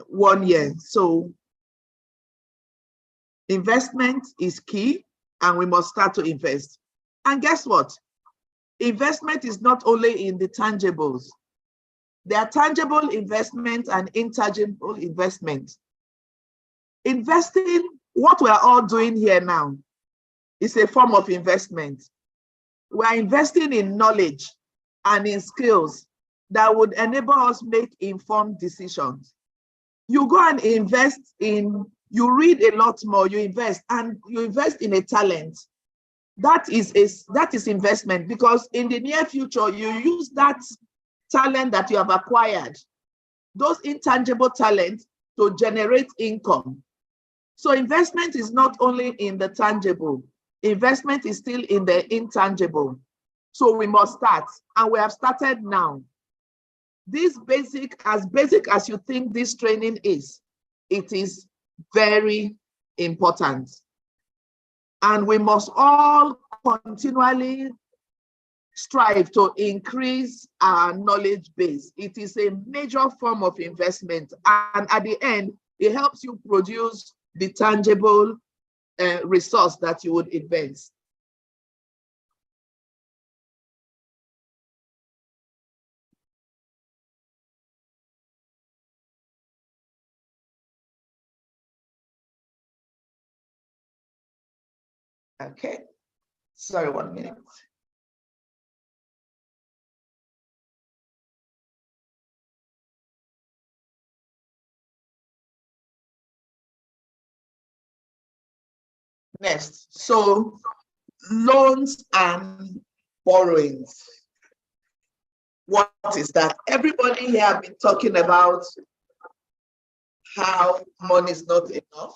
1 year. So investment is key and we must start to invest. And guess what? Investment is not only in the tangibles. There are tangible investments and intangible investments. Investing, what we are all doing here now, is a form of investment. We are investing in knowledge and in skills that would enable us make informed decisions. You go and invest in, you read a lot more, you invest, and you invest in a talent. That is investment, because in the near future, you use that talent that you have acquired, those intangible talents, to generate income. So investment is not only in the tangible, investment is still in the intangible. So we must start, and we have started now. This basic as you think this training is, it is very important. And we must all continually strive to increase our knowledge base. It is a major form of investment. And at the end, it helps you produce the tangible resource that you would invest. Okay, sorry, 1 minute. Next, so loans and borrowings. What is that? Everybody here have been talking about how money is not enough.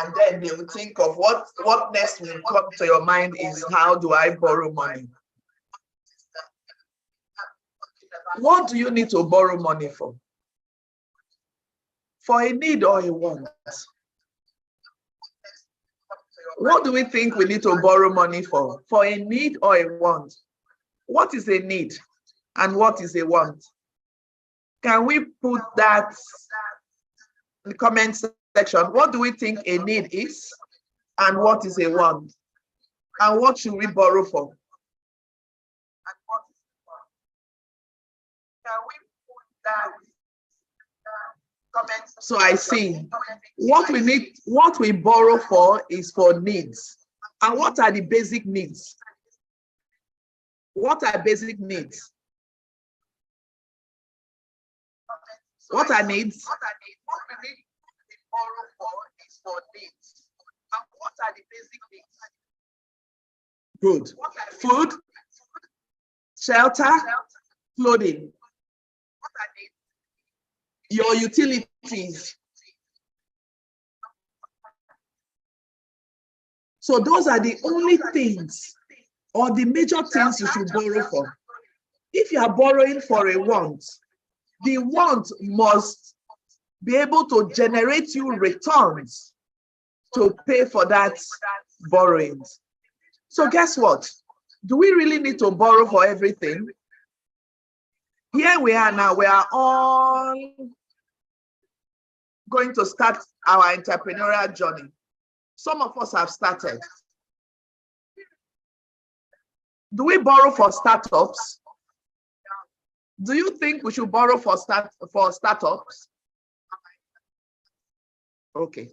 And then they will think of what next will come to your mind is, how do I borrow money? What do you need to borrow money for? For a need or a want? What do we think we need to borrow money for? For a need or a want? What is a need and what is a want? Can we put that in the comment section? What do we think a need is and what is a want? And what should we borrow for? Can we put that? So I see what we need, what we borrow for is for needs. And what are the basic needs? What are basic needs? What are needs? What we need to borrow for is for needs. And what are the basic needs? Good. Food, shelter, clothing. What are needs? Your utilities. So those are the only things, or the major things you should borrow for. If you are borrowing for a want, the want must be able to generate you returns to pay for that borrowings. So guess what? Do we really need to borrow for everything? Here we are now, we are all going to start our entrepreneurial journey. Some of us have started. Do we borrow for startups? Do you think we should borrow for startups? Okay.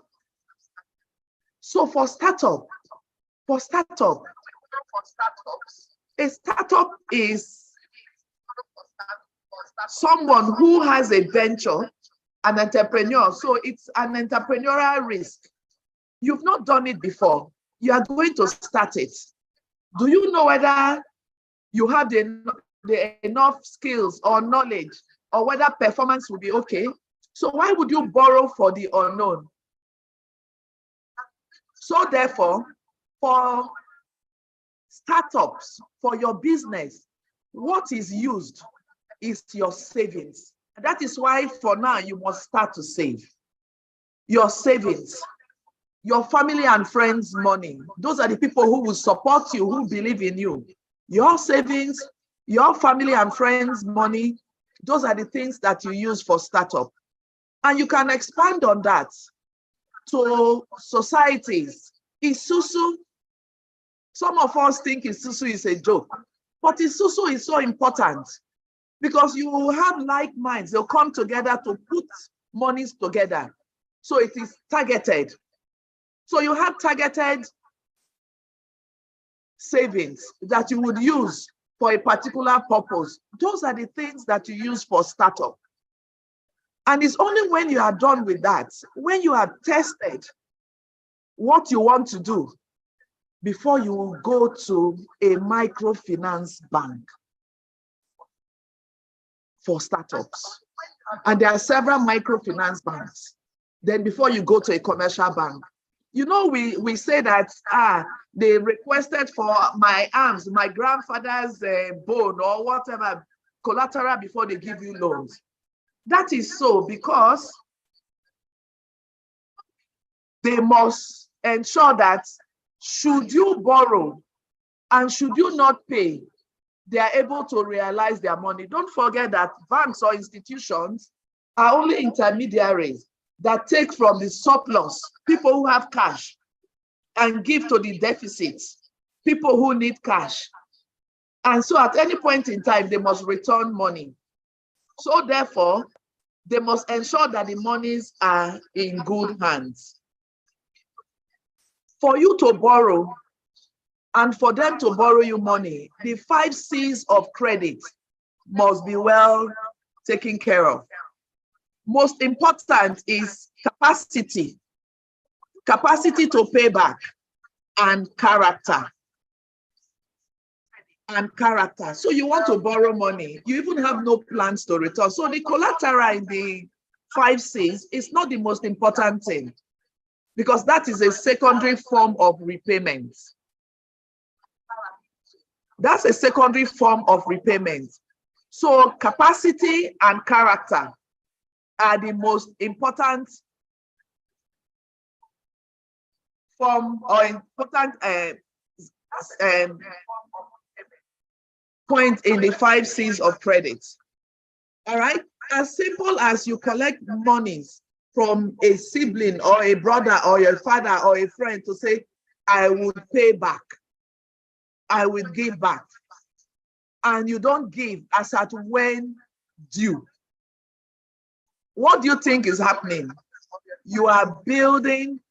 So a startup is someone who has a venture, an entrepreneur. So it's an entrepreneurial risk. You've not done it before. You are going to start it. Do you know whether you have the enough skills or knowledge, or whether performance will be okay? So why would you borrow for the unknown? So therefore, for startups, for your business, what is used is your savings. That is why for now you must start to save. Your savings, your family and friends' money. Those are the people who will support you, who believe in you. Your savings, your family and friends' money, those are the things that you use for startup. And you can expand on that to societies. Isusu, some of us think Isusu is a joke, but Isusu is so important because you have like minds. They'll come together to put monies together. So it is targeted. So you have targeted savings that you would use for a particular purpose. Those are the things that you use for startup. And it's only when you are done with that, when you have tested what you want to do, before you will go to a microfinance bank for startups. And there are several microfinance banks. Then before you go to a commercial bank, you know, we say that they requested for my arms, my grandfather's bone or whatever collateral before they give you loans. That is so because they must ensure that should you borrow and should you not pay, they are able to realize their money. Don't forget that banks or institutions are only intermediaries that take from the surplus, people who have cash, and give to the deficits, people who need cash. And so at any point in time, they must return money. So therefore, they must ensure that the monies are in good hands. For you to borrow and for them to borrow you money, the 5 C's of credit must be well taken care of. Most important is capacity to pay back, and character. So you want to borrow money, you even have no plans to return. So the collateral in the 5 C's is not the most important thing, because that is a secondary form of repayment. That's a secondary form of repayment. So capacity and character are the most important form or important point in the 5 C's of credit. All right, as simple as you collect monies from a sibling or a brother or your father or a friend to say, I would pay back, I will give back, and you don't give as at when due. What do you think is happening? You are building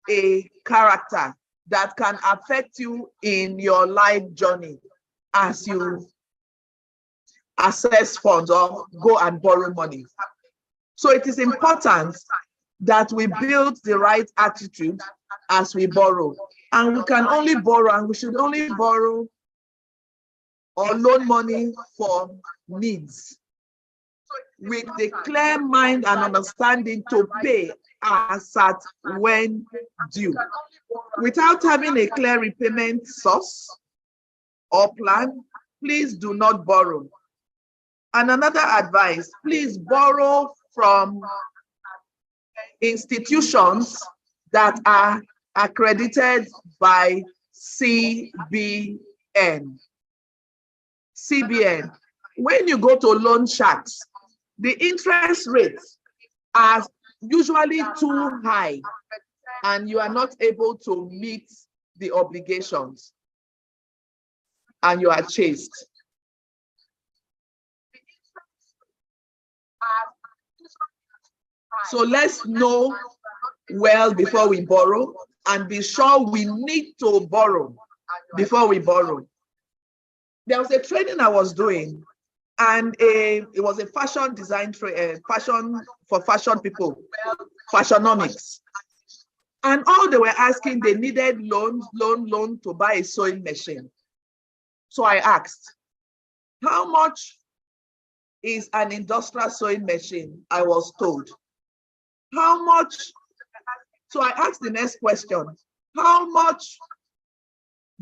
a character that can affect you in your life journey as you access funds or go and borrow money. So it is important that we build the right attitude as we borrow. And we can only borrow, and we should only borrow or loan money for needs, with the clear mind and understanding to pay as at when due. Without having a clear repayment source or plan, please do not borrow. And another advice, please borrow from institutions that are accredited by CBN. CBN. When you go to loan sharks, the interest rates are usually too high and you are not able to meet the obligations and you are chased. So let's know well before we borrow and be sure we need to borrow before we borrow. There was a training I was doing and it was a fashion design, fashion for fashion people, fashionomics. And all they were asking, they needed loan to buy a sewing machine. So I asked, how much is an industrial sewing machine? I was told. How much? So I asked the next question, how much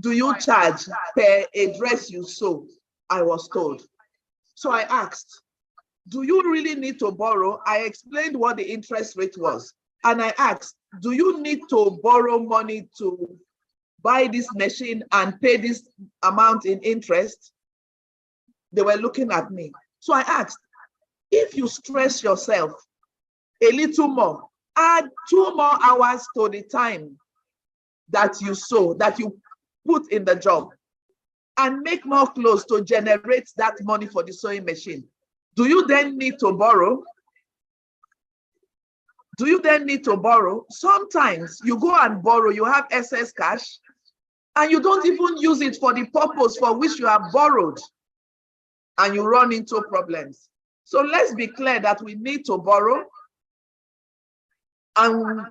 do you charge per a dress you sew? I was told. So I asked, do you really need to borrow? I explained what the interest rate was. And I asked, do you need to borrow money to buy this machine and pay this amount in interest? They were looking at me. So I asked, if you stress yourself a little more, add 2 more hours to the time that you sew, that you put in the job, and make more clothes to generate that money for the sewing machine, do you then need to borrow? Do you then need to borrow? Sometimes you go and borrow, you have excess cash, and you don't even use it for the purpose for which you have borrowed, and you run into problems. So let's be clear that we need to borrow, and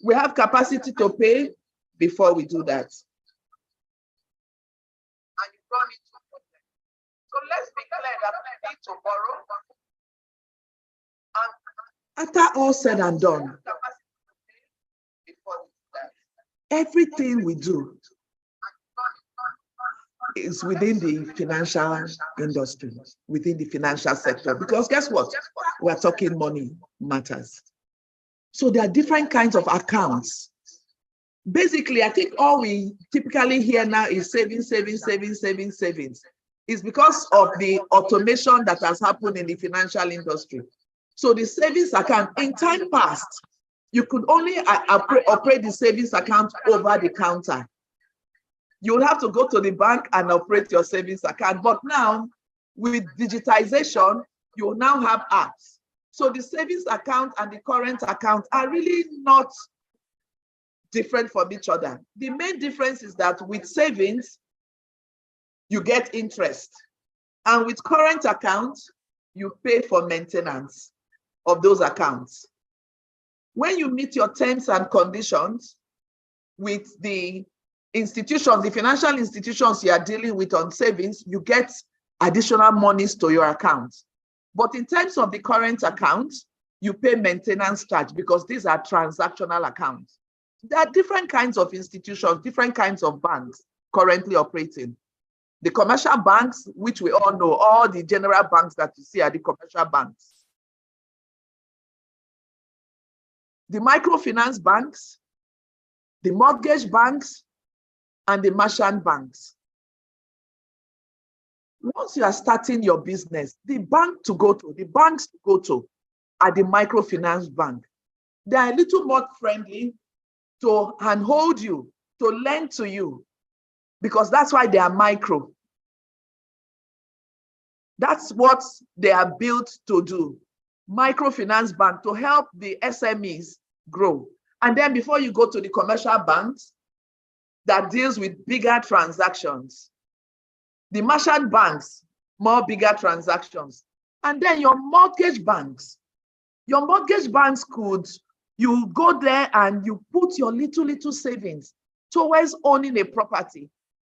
we have capacity to pay before we do that. And you run into problems. So let's be clear that we need to borrow. And after all said and done, everything we do is within the financial industry, within the financial sector, because guess what? We're talking money matters. So there are different kinds of accounts. Basically, I think all we typically hear now is savings. It's because of the automation that has happened in the financial industry. So the savings account, in time past, you could only operate the savings account over the counter. You will have to go to the bank and operate your savings account. But now, with digitization, you now have apps. So the savings account and the current account are really not different from each other. The main difference is that with savings, you get interest. And with current accounts, you pay for maintenance of those accounts. When you meet your terms and conditions with the institutions, the financial institutions you are dealing with on savings, you get additional monies to your account. But in terms of the current account, you pay maintenance charge because these are transactional accounts. There are different kinds of institutions, different kinds of banks currently operating. The commercial banks, which we all know, all the general banks that you see are the commercial banks. The microfinance banks, the mortgage banks, and the merchant banks. Once you are starting your business, the banks to go to are the microfinance bank. They are a little more friendly to handhold you, to lend to you, because that's why they are micro. That's what they are built to do. Microfinance bank, to help the SMEs grow. And then before you go to the commercial banks that deals with bigger transactions, the merchant banks, more bigger transactions, and then your mortgage banks. Your mortgage banks you go there and you put your little savings towards owning a property.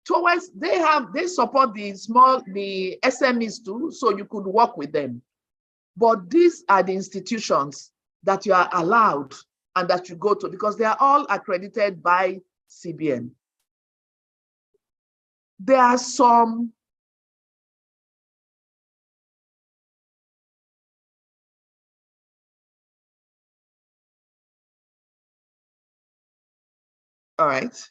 They support the SMEs too, so you could work with them. But these are the institutions that you are allowed and that you go to because they are all accredited by CBN. There are some All right.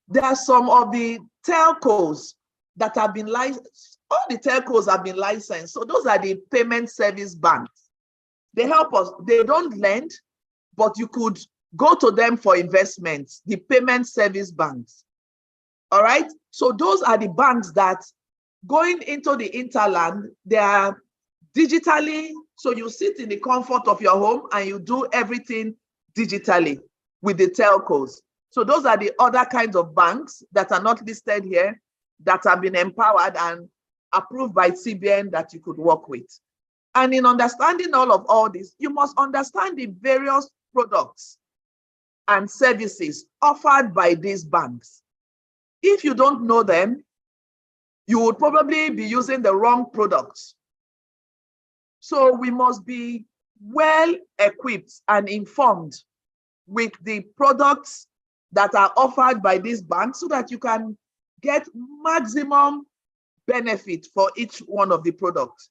There are some of the telcos that have been licensed. All the telcos have been licensed. So those are the payment service banks. They help us. They don't lend, but you could go to them for investments, the payment service banks. All right. So those are the banks that going into the interland, they are digitally. So you sit in the comfort of your home and you do everything digitally with the telcos. So those are the other kinds of banks that are not listed here that have been empowered and approved by CBN that you could work with. And in understanding all this, you must understand the various products and services offered by these banks. If you don't know them, you would probably be using the wrong products. So we must be well equipped and informed with the products that are offered by these banks so that you can get maximum benefit for each one of the products.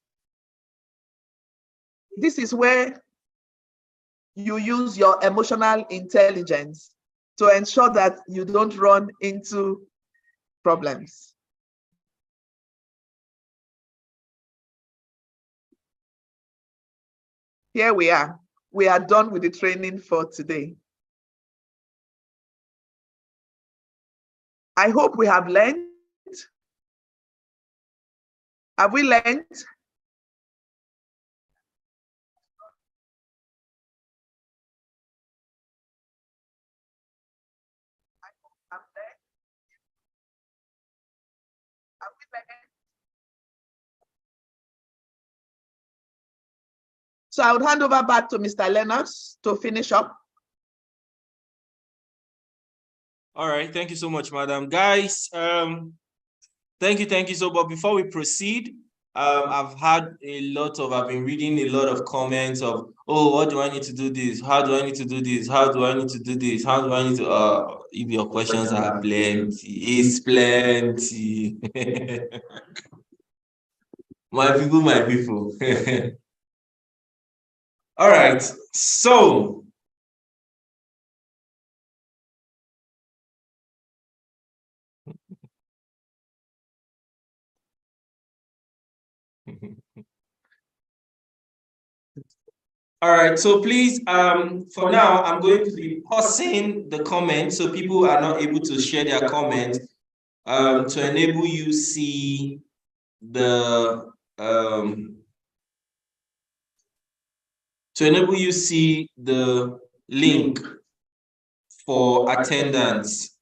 This is where you use your emotional intelligence to ensure that you don't run into problems. Here we are. We are done with the training for today. I hope we have learned. Have we learned? So I would hand over back to Mr. Lennox to finish up. All right, thank you so much, madam. Guys, thank you so much. But before we proceed, I've been reading a lot of comments of, oh, what do I need to do this? How do I need to do this? How do I need to do this? How do I need to, if your questions are plenty, it's plenty. My people. All right, so. All right, so please, for now, I'm going to be pausing the comments so people are not able to share their comments to enable you see the link for attendance.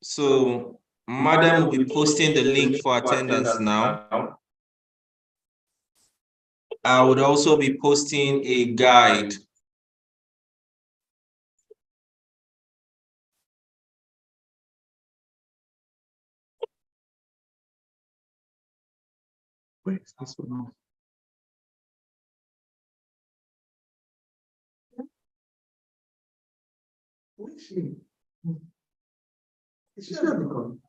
So madam will be posting the link for attendance now. I would also be posting a guide. Where is this one now? Where is she? Is she not become?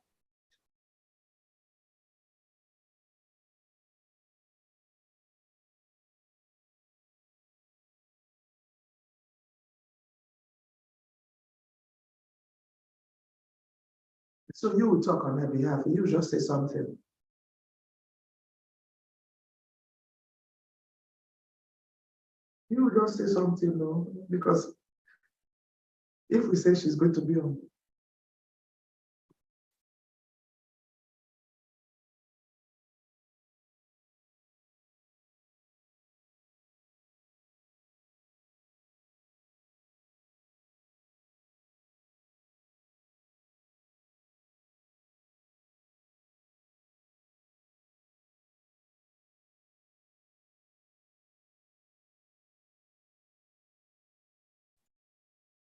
So you will talk on her behalf. You just say something. You will just say something, no? Because if we say she's going to be on.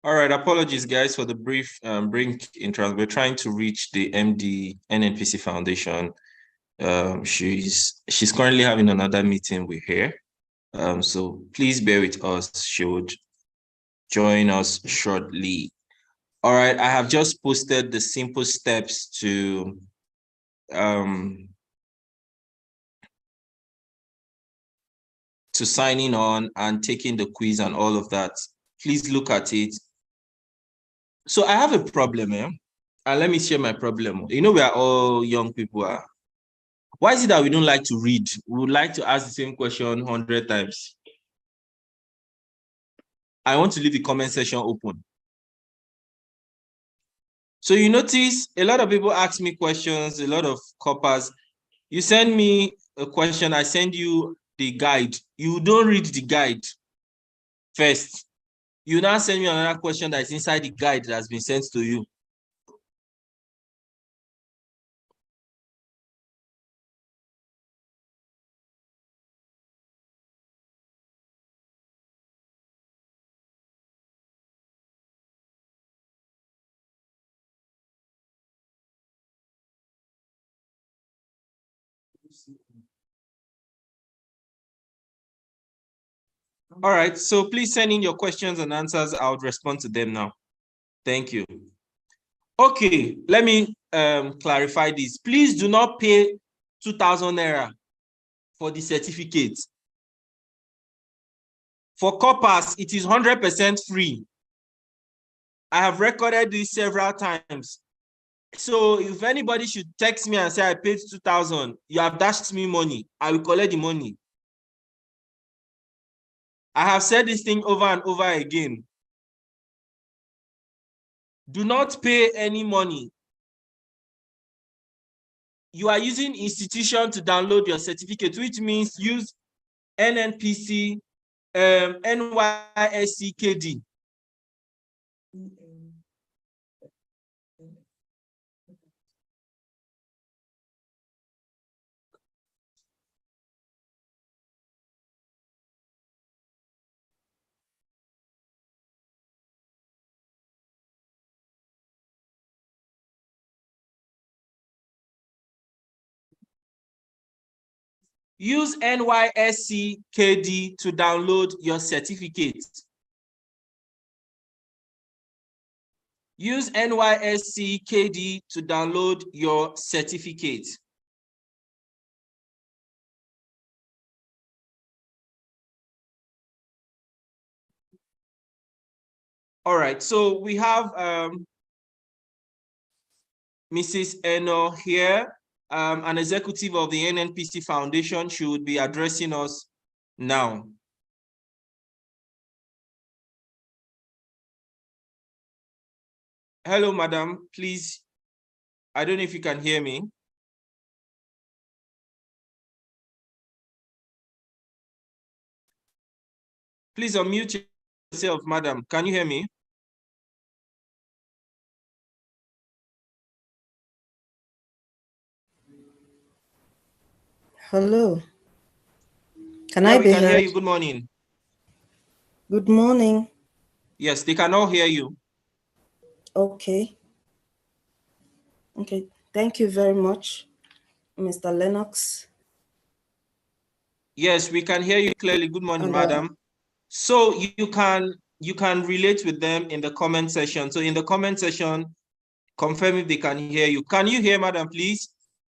All right, apologies, guys, for the brief break in trans. We're trying to reach the MD Nnpc Foundation. She's currently having another meeting with her. So please bear with us. She would join us shortly. All right, I have just posted the simple steps to signing on and taking the quiz and all of that. Please look at it. So I have a problem, and let me share my problem. You know, we are all young people. Why is it that we don't like to read? We would like to ask the same question 100 times. I want to leave the comment section open. So you notice a lot of people ask me questions, a lot of coppers. You send me a question, I send you the guide. You don't read the guide first. You now send me another question that is inside the guide that has been sent to you. All right, so please send in your questions and answers. I would respond to them now. Thank you. Okay, let me clarify this. Please do not pay 2,000 naira for the certificate. For corpus, it is 100% free. I have recorded this several times. So if anybody should text me and say I paid 2,000, you have dashed me money, I will collect the money. I have said this thing over and over again. Do not pay any money. You are using institution to download your certificate, which means use Nnpc, NYSCKD. Use NYSCKD to download your certificate. Use NYSCKD to download your certificate. All right, so we have Mrs. Eno here, an executive of the Nnpc Foundation. She would be addressing us now. Hello, madam, please. I don't know if you can hear me. Please unmute yourself, madam. Can you hear me? Hello. Can Yeah, I we be can hear heard? you. Good morning. Good morning. Yes, they can all hear you. Okay. Okay. Thank you very much, Mr. Lennox. Yes, we can hear you clearly. Good morning, And, madam. So you can relate with them in the comment section. So in the comment section, confirm if they can hear you. Can you hear, madam, please?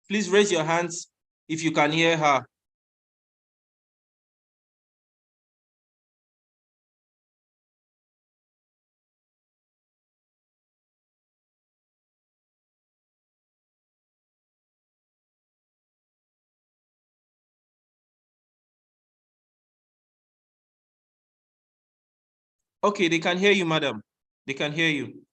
Please raise your hands if you can hear her. Okay, they can hear you, madam. They can hear you.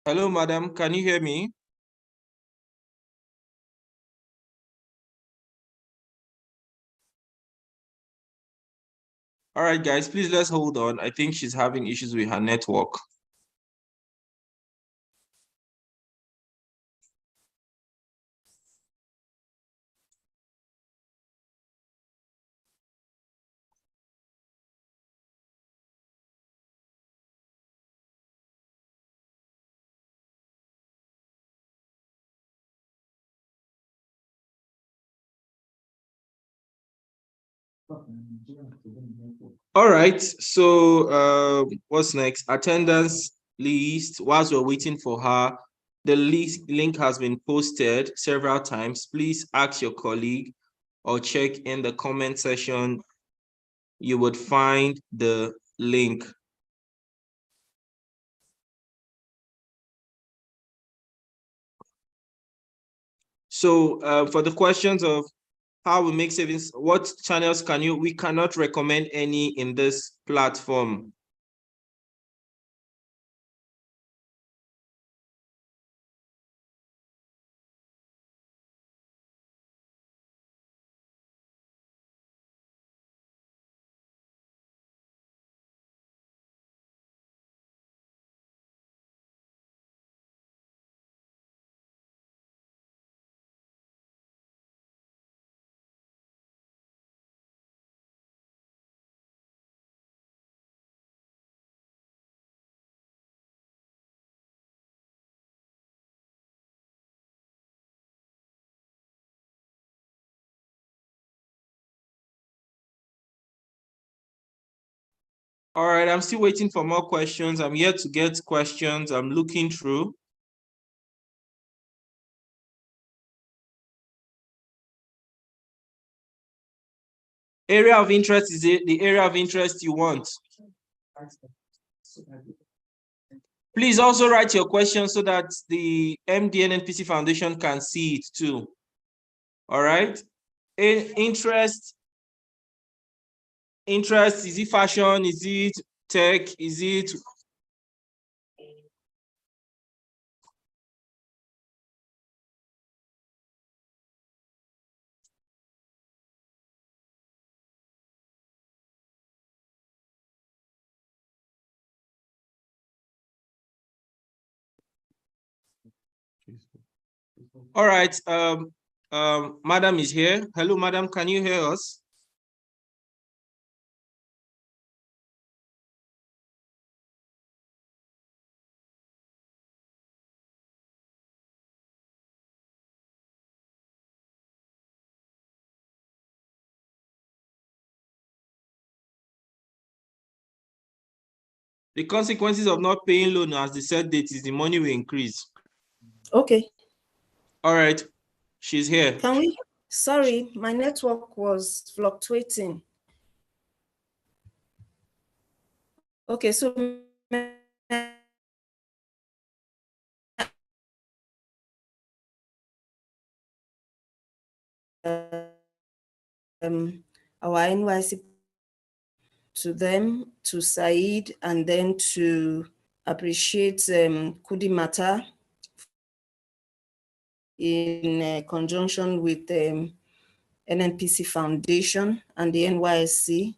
Hello, madam. Can you hear me? All right, guys, please let's hold on. I think she's having issues with her network. All right, so what's next? Attendance list. Whilst we're waiting for her, the link has been posted several times. Please ask your colleague or check in the comment section. You would find the link. So for the questions of how we make savings, what channels can you, we cannot recommend any in this platform. All right, I'm still waiting for more questions. I'm yet to get questions. I'm looking through. Area of interest is the area of interest you want. Please also write your question so that the MD Nnpc Foundation can see it too. All right. Interest, is it fashion? Is it tech? Is it? All right. Madam is here. Hello, madam. Can you hear us? The consequences of not paying loan as the set date is the money will increase. Okay. All right. She's here. Can we? Sorry, my network was fluctuating. Okay, so our NYC to them, to Said, and then to appreciate Kudi Mata in conjunction with Nnpc Foundation and the NYSC.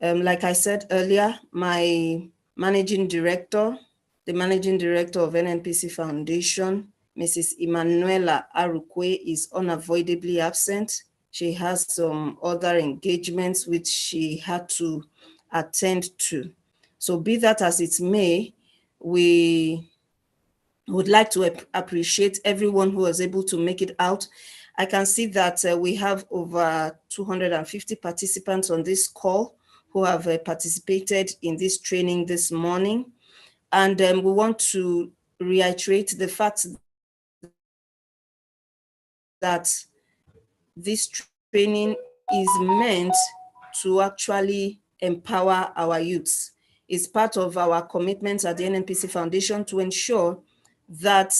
Like I said earlier, my managing director, the managing director of Nnpc Foundation, Mrs. Emanuela Arukwe, is unavoidably absent. She has some other engagements which she had to attend to. So be that as it may, we would like to appreciate everyone who was able to make it out. I can see that we have over 250 participants on this call who have participated in this training this morning. And we want to reiterate the fact that this training is meant to actually empower our youths. It's part of our commitment at the Nnpc Foundation to ensure that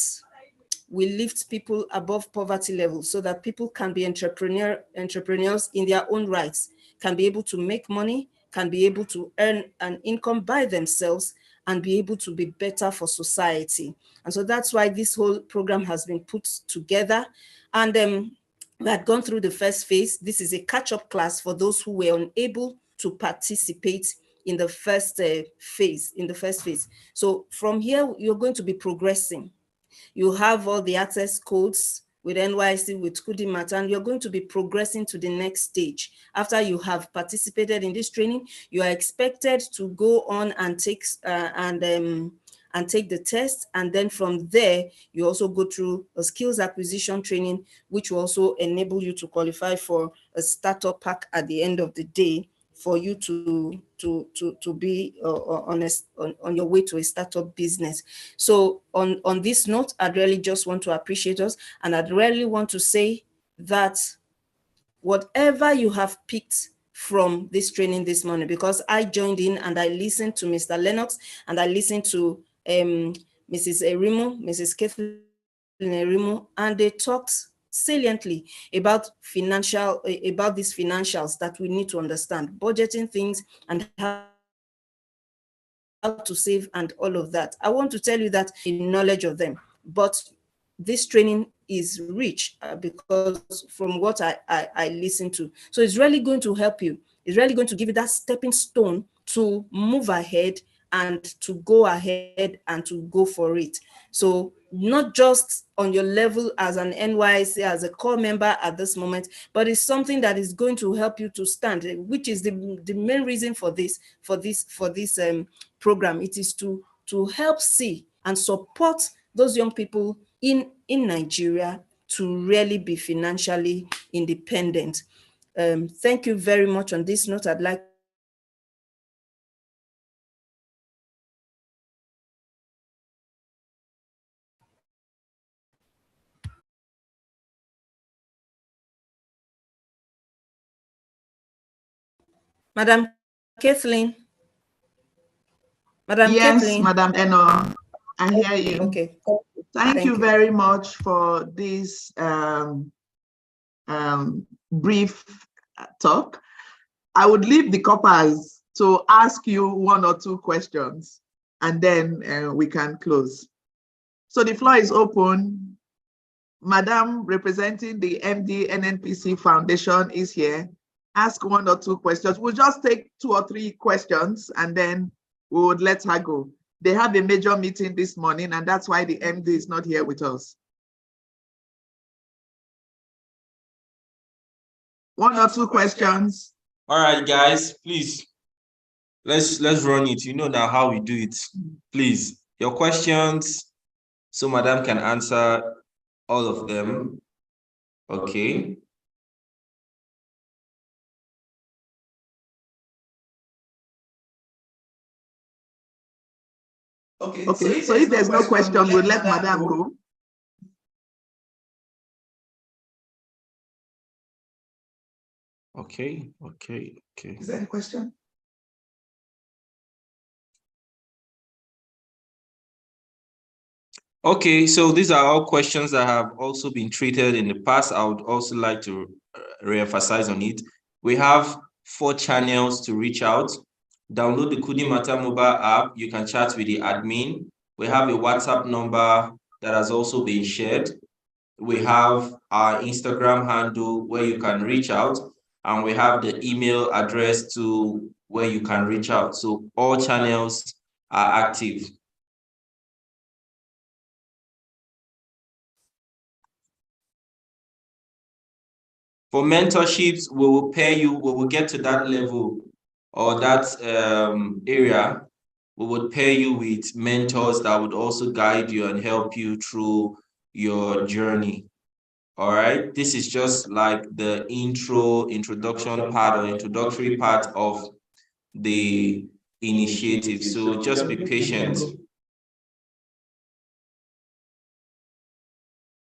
we lift people above poverty level so that people can be entrepreneurs in their own rights, can be able to make money, can be able to earn an income by themselves, and be able to be better for society. And so that's why this whole program has been put together. And we had gone through the first phase. This is a catch-up class for those who were unable to participate in the first phase. So from here, you're going to be progressing. You have all the access codes with NYC, with Kudimata, and you're going to be progressing to the next stage. After you have participated in this training, you are expected to go on and take and take the test. And then from there, you also go through a skills acquisition training, which will also enable you to qualify for a startup pack at the end of the day, for you to be on your way to a startup business. So on this note, I'd really just want to appreciate us, and I'd really want to say that whatever you have picked from this training this morning, because I joined in and I listened to Mr. Lennox and I listened to Mrs. Erimo, Mrs. Kathleen Erimo, and they talked saliently about these financials that we need to understand, budgeting things and how to save and all of that. I want to tell you that in knowledge of them, but this training is rich because from what I listened to. So it's really going to help you. It's really going to give you that stepping stone to move ahead and to go ahead and to go for it. So not just on your level as an NYC, as a core member at this moment, but it's something that is going to help you to stand, which is the main reason for this program. It is to help see and support those young people in Nigeria to really be financially independent. Thank you very much. On this note, I'd like Madam Kathleen. Madam Yes, Kathleen. Madam Eno, I hear you. Okay. Thank you very much for this brief talk. I would leave the coppers to ask you one or two questions, and then we can close. So the floor is open. Madam representing the MD Nnpc Foundation is here. Ask one or two questions. We'll just take 2 or 3 questions and then we would let her go. They have a major meeting this morning and that's why the MD is not here with us. 1 or 2 questions. All right, guys, please. Let's run it. You know now how we do it. Please, your questions, so Madam can answer all of them. Okay. Okay, so if there's no question, we'll let Madam go. Okay. Is there a question? Okay, so these are all questions that have also been treated in the past. I would also like to re-emphasize on it. We have 4 channels to reach out. Download the Kudi Mata mobile app. You can chat with the admin. We have a WhatsApp number that has also been shared. We have our Instagram handle where you can reach out, and we have the email address to where you can reach out. So all channels are active. For mentorships, we will pay you, we will get to that level or that area. We would pair you with mentors that would also guide you and help you through your journey. All right, this is just like the introduction part or introductory part of the initiative. So just be patient.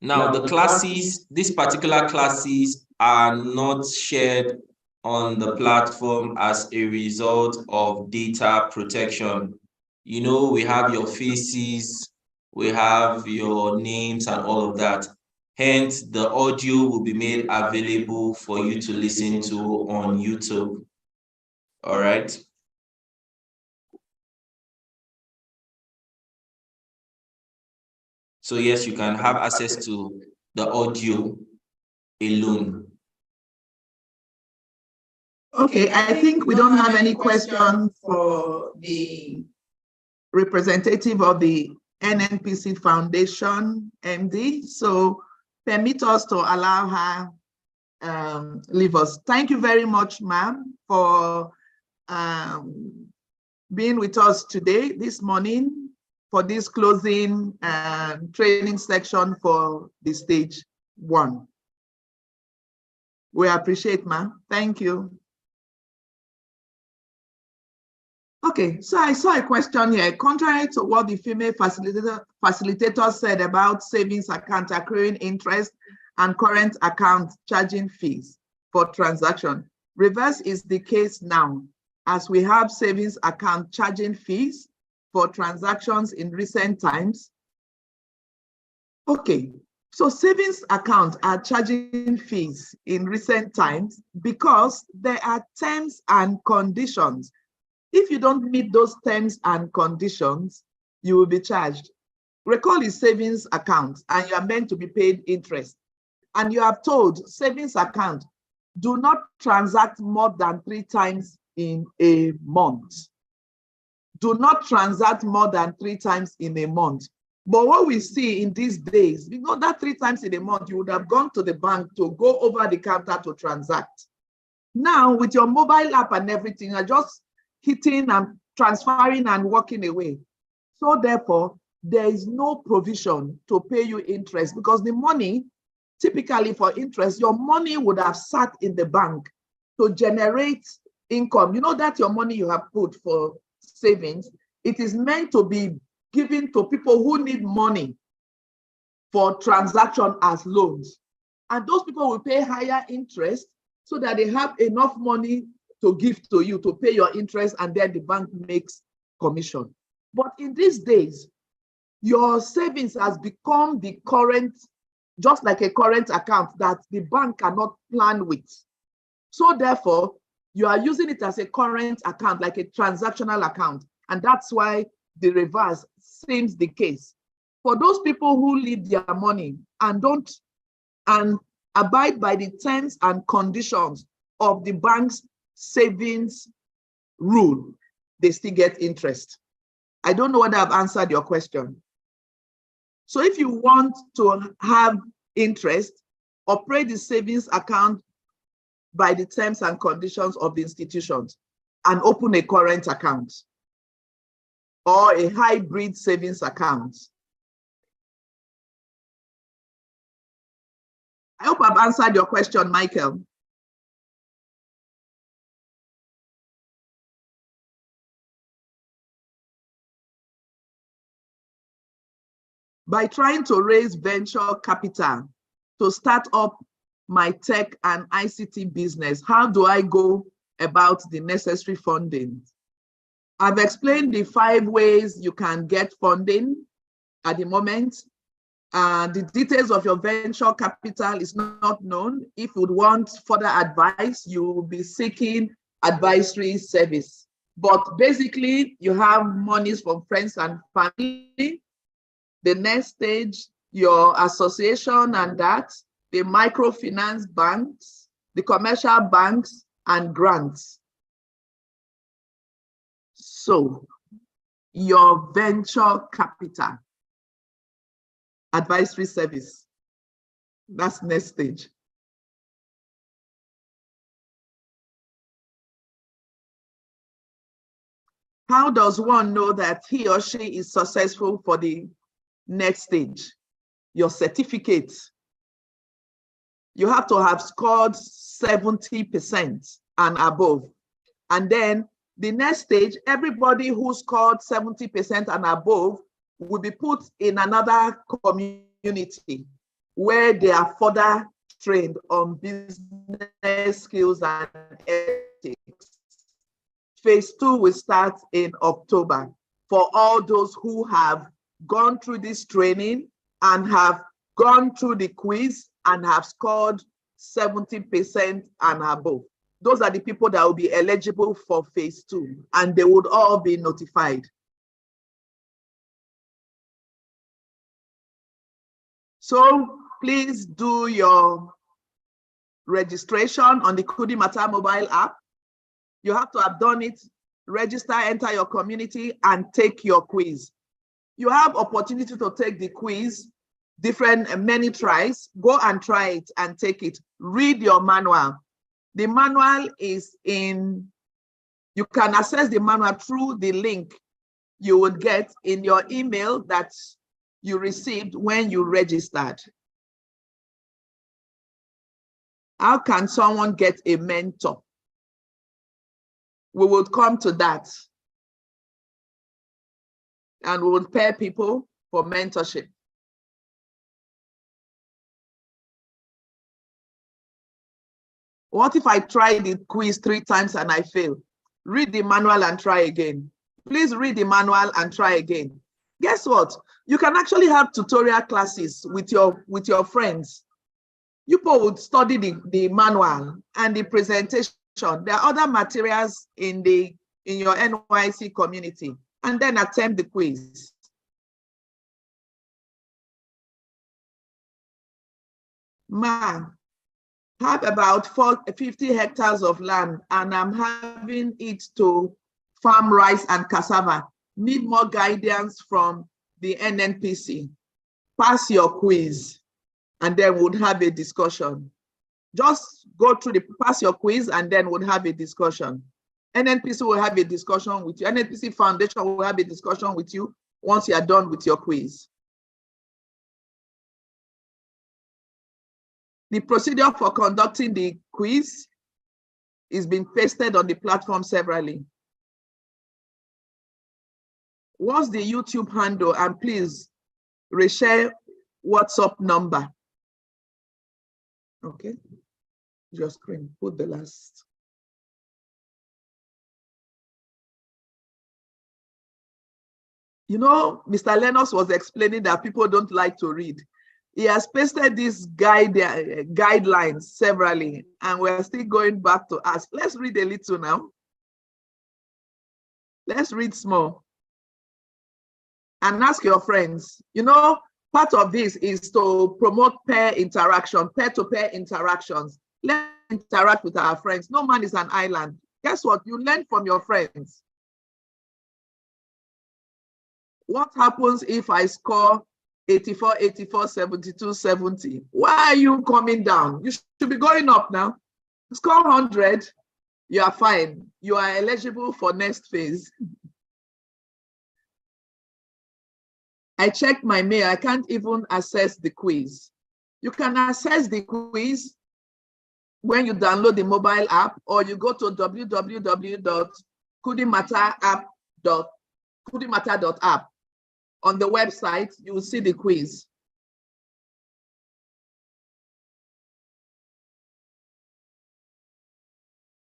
Now, the classes, these particular classes are not shared on the platform as a result of data protection. You know, we have your faces, we have your names and all of that. Hence, the audio will be made available for you to listen to on YouTube. All right. So yes, you can have access to the audio alone. Okay, I think we don't have any questions for the representative of the Nnpc Foundation, MD. So permit us to allow her leave us. Thank you very much, ma'am, for being with us today, this morning. for this closing training section for the stage 1. We appreciate, ma'am. Thank you. Okay, so I saw a question here. Contrary to what the female facilitator said about savings account accruing interest and current account charging fees for transaction, reverse is the case now, as we have savings account charging fees for transactions in recent times. Okay, so savings accounts are charging fees in recent times because there are terms and conditions. If you don't meet those terms and conditions, you will be charged. Recall is savings account and you are meant to be paid interest. And you have told savings account, do not transact more than 3 times in a month. Do not transact more than 3 times in a month. But what we see in these days, you know that 3 times in a month, you would have gone to the bank to go over the counter to transact. Now, with your mobile app and everything, you're just hitting and transferring and walking away. So therefore, there is no provision to pay you interest because the money, typically for interest, your money would have sat in the bank to generate income. You know that your money you have put for savings, it is meant to be given to people who need money for transaction as loans. And those people will pay higher interest so that they have enough money to give to you to pay your interest, and then the bank makes commission. But in these days, your savings has become the current, just like a current account that the bank cannot plan with. So therefore, you are using it as a current account, like a transactional account. And that's why the reverse seems the case. For those people who leave their money and don't abide by the terms and conditions of the bank's savings rule, they still get interest. I don't know whether I've answered your question. So if you want to have interest, operate the savings account by the terms and conditions of the institutions and open a current account or a hybrid savings account. I hope I've answered your question, Michael. By trying to raise venture capital to start up my tech and ICT business, how do I go about the necessary funding? I've explained the 5 ways you can get funding at the moment. The details of your venture capital is not known. If you would want further advice, you will be seeking advisory service. But basically, you have monies from friends and family. The next stage, your association and that, the microfinance banks, the commercial banks, and grants. So, your venture capital, advisory service, that's next stage. How does one know that he or she is successful for the next stage? Your certificate. You have to have scored 70% and above. And then the next stage, everybody who scored 70% and above will be put in another community where they are further trained on business skills and ethics. Phase 2 will start in October for all those who have gone through this training and have gone through the quiz and have scored 70% and above. Those are the people that will be eligible for phase 2, and they would all be notified. So please do your registration on the Kudi Matter mobile app. You have to have done it, register, enter your community, and take your quiz. You have opportunity to take the quiz, many tries. Go and try it and take it. Read your manual. The manual is in, you can access the manual through the link you would get in your email that you received when you registered. How can someone get a mentor? We would come to that. And we would pair people for mentorship. What if I try the quiz 3 times and I fail? Read the manual and try again. Please read the manual and try again. Guess what? You can actually have tutorial classes with your friends. You people would study the manual and the presentation. There are other materials in your NYC community, and then attempt the quiz. Man, have about 50 hectares of land, and I'm having it to farm rice and cassava. Need more guidance from the Nnpc. Pass your quiz, and then we'll have a discussion. Just go through pass your quiz, and then we'll have a discussion. Nnpc will have a discussion with you. Nnpc Foundation will have a discussion with you once you are done with your quiz. The procedure for conducting the quiz is being pasted on the platform severally. What's the YouTube handle? And please reshare WhatsApp number. Okay, your screen, put the last. You know, Mr. Lennox was explaining that people don't like to read. He has pasted these guidelines severally, and we're still going back to ask. Let's read a little now. Let's read small. And ask your friends. You know, part of this is to promote peer interaction, peer-to-peer interactions. Let's interact with our friends. No man is an island. Guess what? You learn from your friends. What happens if I score 84, 84, 72, 70? Why are you coming down? You should be going up now. Score 100, you are fine. You are eligible for next phase. I checked my mail. I can't even access the quiz. You can access the quiz when you download the mobile app, or you go to www.kudimatter.app. On the website, you will see the quiz.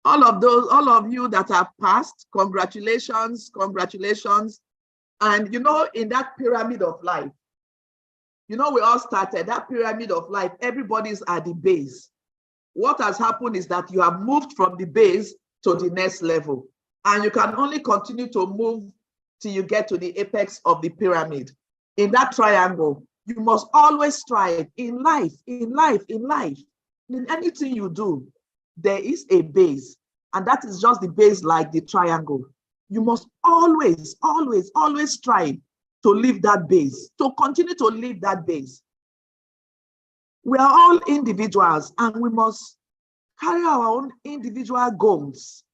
All of you that have passed, congratulations, congratulations. And you know, in that pyramid of life, you know, we all started that pyramid of life, everybody's at the base. What has happened is that you have moved from the base to the next level, and you can only continue to move till you get to the apex of the pyramid. In that triangle, you must always strive in life, in anything you do, there is a base, and that is just the base, like the triangle. You must always strive to leave that base, to continue to leave that base. We are all individuals, and we must carry our own individual goals,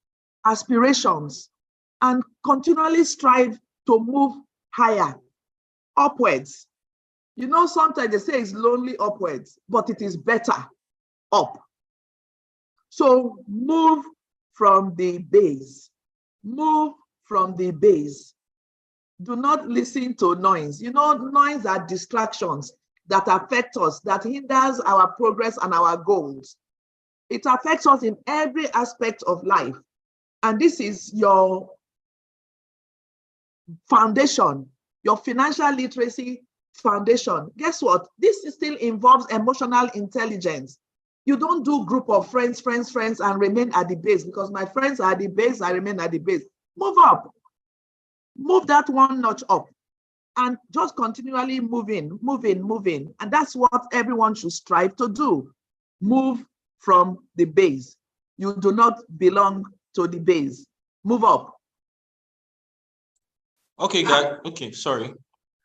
aspirations, and continually strive to move higher, upwards. You know, sometimes they say it's lonely upwards, but it is better up. So move from the base. Move from the base. Do not listen to noise. You know, noise are distractions that affect us, that hinders our progress and our goals. It affects us in every aspect of life. And this is your foundation, your financial literacy foundation. Guess what? This still involves emotional intelligence. You don't do group of friends, and remain at the base, because my friends are at the base, I remain at the base. Move up. Move that one notch up, and just continually moving. And that's what everyone should strive to do. Move from the base. You do not belong to the base. Move up. Okay, guys. Okay, sorry.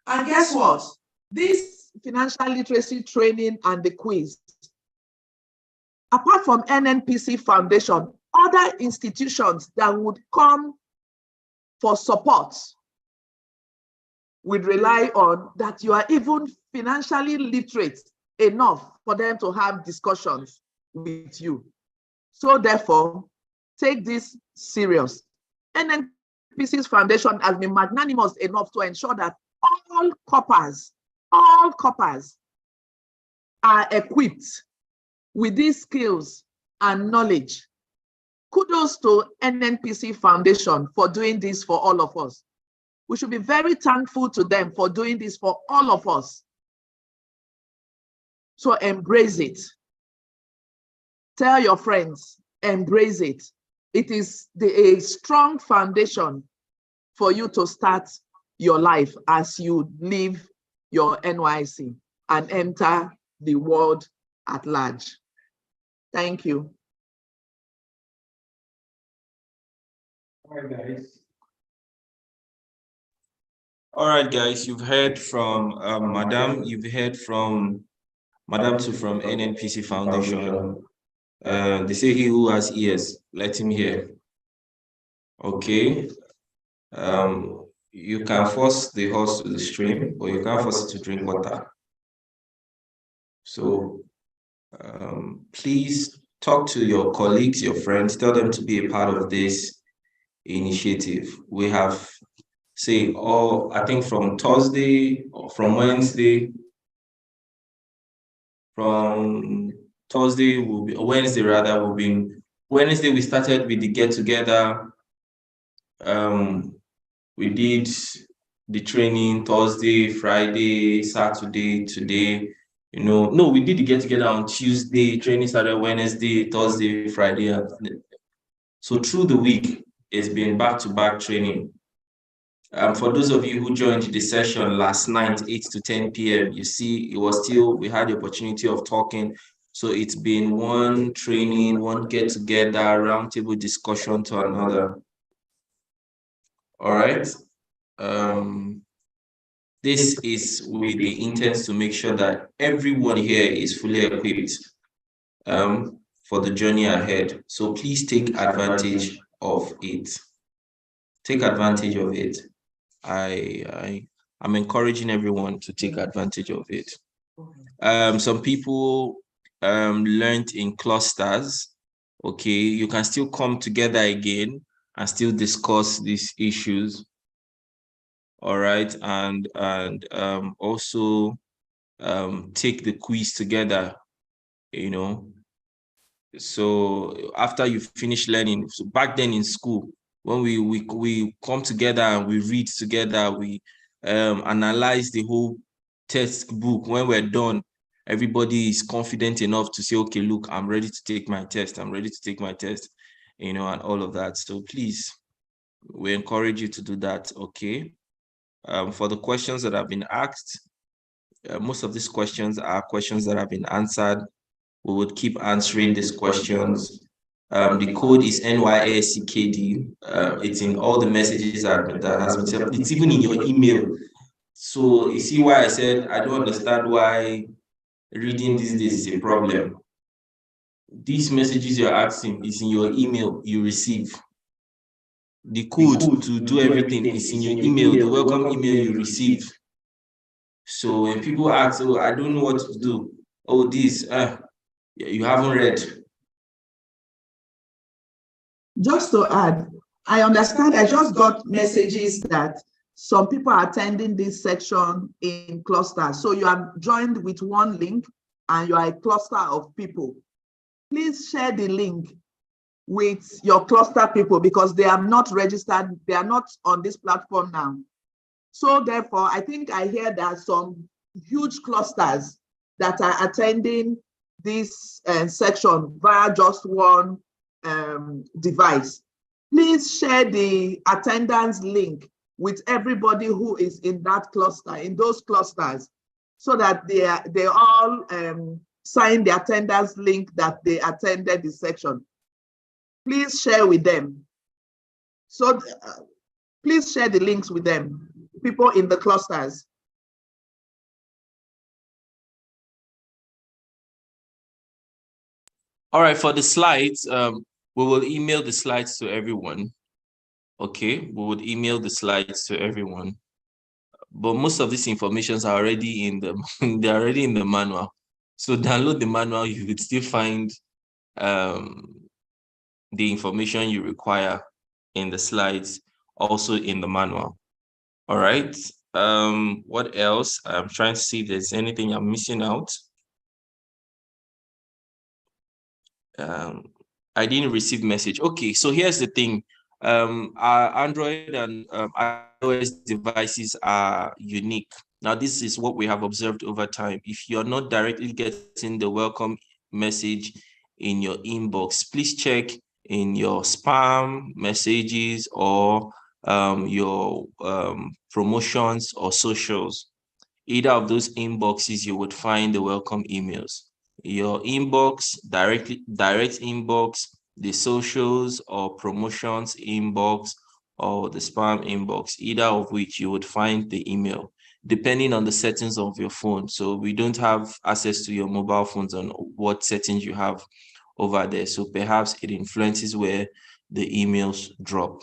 And guess what? This financial literacy training and the quiz, apart from Nnpc Foundation, other institutions that would come for support would rely on that you are even financially literate enough for them to have discussions with you. So therefore, take this serious. NNPC's foundation has been magnanimous enough to ensure that all corpers are equipped with these skills and knowledge. Kudos to NNPC Foundation for doing this for all of us. We should be very thankful to them for doing this for all of us. So embrace it. Tell your friends, embrace it. It is a strong foundation for you to start your life as you leave your NYC and enter the world at large. Thank you. All right, guys, you've heard from Madam, you've heard from Madam too from NNPC Foundation. They say he who has ears, let him hear. Okay. You can force the horse to the stream, or you can force it to drink water. So please talk to your colleagues, your friends, tell them to be a part of this initiative. We have, say, I think from Thursday or from Wednesday, Wednesday we started with the get-together. We did the training Thursday, Friday, Saturday, today. No, we did the get-together on Tuesday, training started Wednesday, Thursday, Friday. So through the week, it's been back-to-back training. For those of you who joined the session last night, 8 to 10 p.m., you see, we had the opportunity of talking. So it's been one training, one get-together, roundtable discussion to another. All right. This is with the intent to make sure that everyone here is fully equipped for the journey ahead. So please take advantage of it. Take advantage of it. I'm encouraging everyone to take advantage of it. Some people learned in clusters. Okay, you can still come together again and still discuss these issues. All right, and also take the quiz together, So after you finish learning, so back then in school, when we come together and we read together, we analyze the whole textbook. When we're done, everybody is confident enough to say, okay, look, I'm ready to take my test. I'm ready to take my test, and all of that. So please, we encourage you to do that, okay? For the questions that have been asked, most of these questions are questions that have been answered. We would keep answering these questions. The code is NYSCKD. It's in all the messages that has been sent. It's even in your email. So you see why I said I don't understand why reading these days is a problem. These messages you're asking is in your email you receive. The code to do everything is in your email, the welcome email you receive. So when people ask, oh, I don't know what to do. Oh, this, you haven't read. Just to add, I understand I just got messages that some people are attending this section in clusters. So you have joined with one link and you are a cluster of people. Please share the link with your cluster people because they are not registered. They are not on this platform now. So therefore, I think I hear that some huge clusters that are attending this section via just one device. Please share the attendance link with everybody who is in that cluster, in those clusters, so that they all sign the attendance link that they attended the section. Please share with them. So please share the links with them, people in the clusters. All right, for the slides, we will email the slides to everyone. Okay, we would email the slides to everyone. but most of these informations are already in the they're already in the manual. So download the manual, you would still find the information you require in the slides, also in the manual. All right. What else? I'm trying to see if there's anything I'm missing out. I didn't receive message. Okay, so here's the thing. Our Android and iOS devices are unique. Now, this is what we have observed over time. If you're not directly getting the welcome message in your inbox, please check in your spam messages or your promotions or socials. Either of those inboxes, you would find the welcome emails. Your inbox, direct inbox, the socials or promotions inbox, or the spam inbox, either of which you would find the email, depending on the settings of your phone. So we don't have access to your mobile phones on what settings you have over there. So perhaps it influences where the emails drop.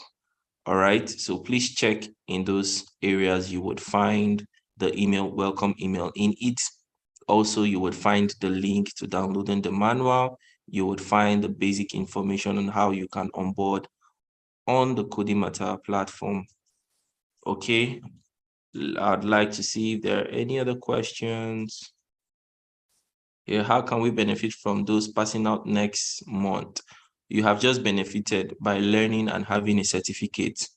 All right. So please check in those areas. You would find the email, welcome email. In it, also, you would find the link to downloading the manual. You would find the basic information on how you can onboard on the Coding Matter platform. Okay. I'd like to see if there are any other questions. Yeah, how can we benefit from those passing out next month? You have just benefited by learning and having a certificate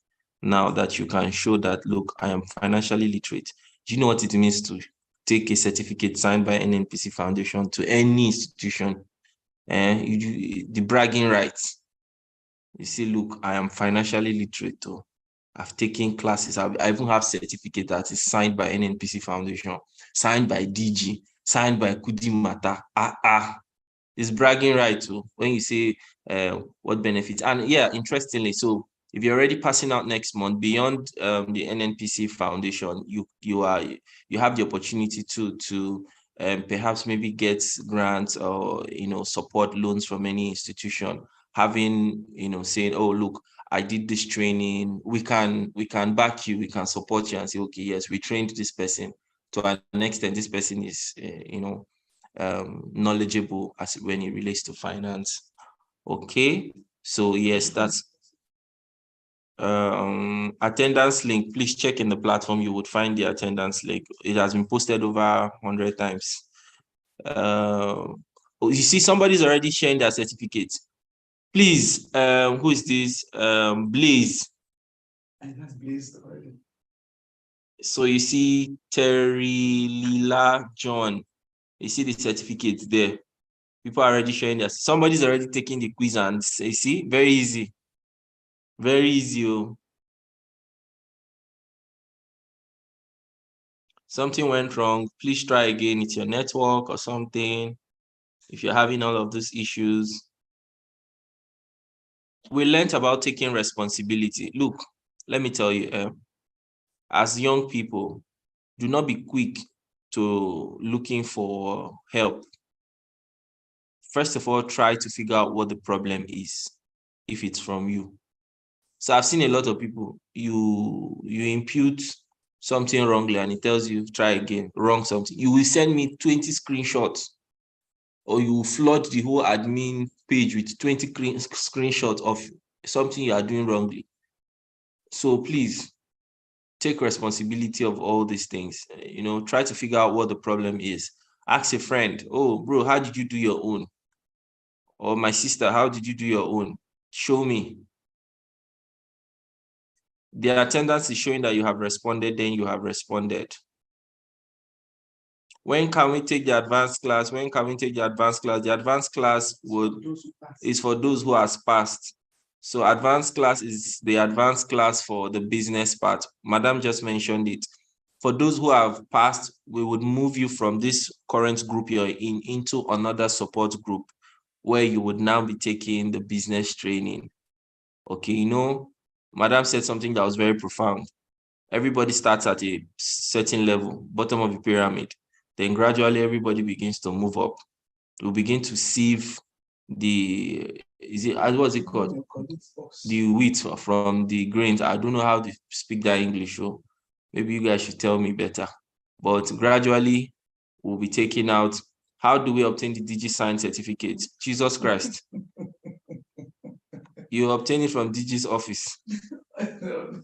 now that you can show that, look, I am financially literate. Do you know what it means to take a certificate signed by Nnpc Foundation to any institution? The bragging rights. You say, look, I am financially literate. Oh. I've taken classes. I even have certificate that is signed by Nnpc Foundation, signed by DG, signed by Kudimata. It's bragging right too when you say what benefits. And yeah, interestingly, so if you're already passing out next month beyond the Nnpc Foundation, you have the opportunity to perhaps maybe get grants or support loans from any institution, having saying, oh look, I did this training, we can back you, we can support you and say, okay, yes, we trained this person to an extent, this person is knowledgeable as when it relates to finance. Okay, so yes, that's attendance link. Please check in the platform, you would find the attendance link. It has been posted over 100 times. You see somebody's already sharing their certificate. Please, who is this? Blaze. That's Blaze already. So you see Terry, Lila, John. You see the certificate there. People are already sharing this. Somebody's already taking the quiz and you see, very easy. Very easy. Oh. Something went wrong. Please try again. It's your network or something. If you're having all of those issues. We learned about taking responsibility. Look, let me tell you, as young people, do not be quick to looking for help. First of all, try to figure out what the problem is, if it's from you. So I've seen a lot of people, you impute something wrongly and it tells you, try again, wrong something. You will send me 20 screenshots or you flood the whole admin page with 20 screenshots of something you are doing wrongly. So please take responsibility of all these things. Try to figure out what the problem is. Ask a friend, oh, bro, how did you do your own? Or my sister, how did you do your own? Show me. The attendance is showing that you have responded, then you have responded. When can we take the advanced class? When can we take the advanced class? The advanced class is for those who has passed. So advanced class is the advanced class for the business part. Madam just mentioned it. For those who have passed, we would move you from this current group you're in into another support group where you would now be taking the business training. Okay, Madam said something that was very profound. Everybody starts at a certain level, bottom of the pyramid. Then gradually everybody begins to move up. We'll begin to sieve what's it called? The wheat from the grains. I don't know how to speak that English. Maybe you guys should tell me better. But gradually, we'll be taking out. How do we obtain the DigiSign certificate? Jesus Christ. You obtain it from DG's office. Can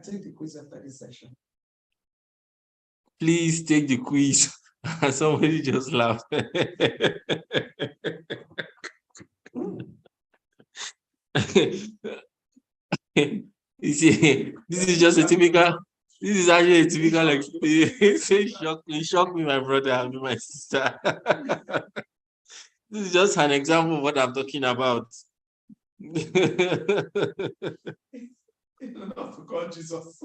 take the quiz after this session. Please take the quiz. Somebody just laughed. You see, this is just a typical. This is actually a typical experience. It shocked me, my brother, and my sister. This is just an example of what I'm talking about. You don't have to call Jesus.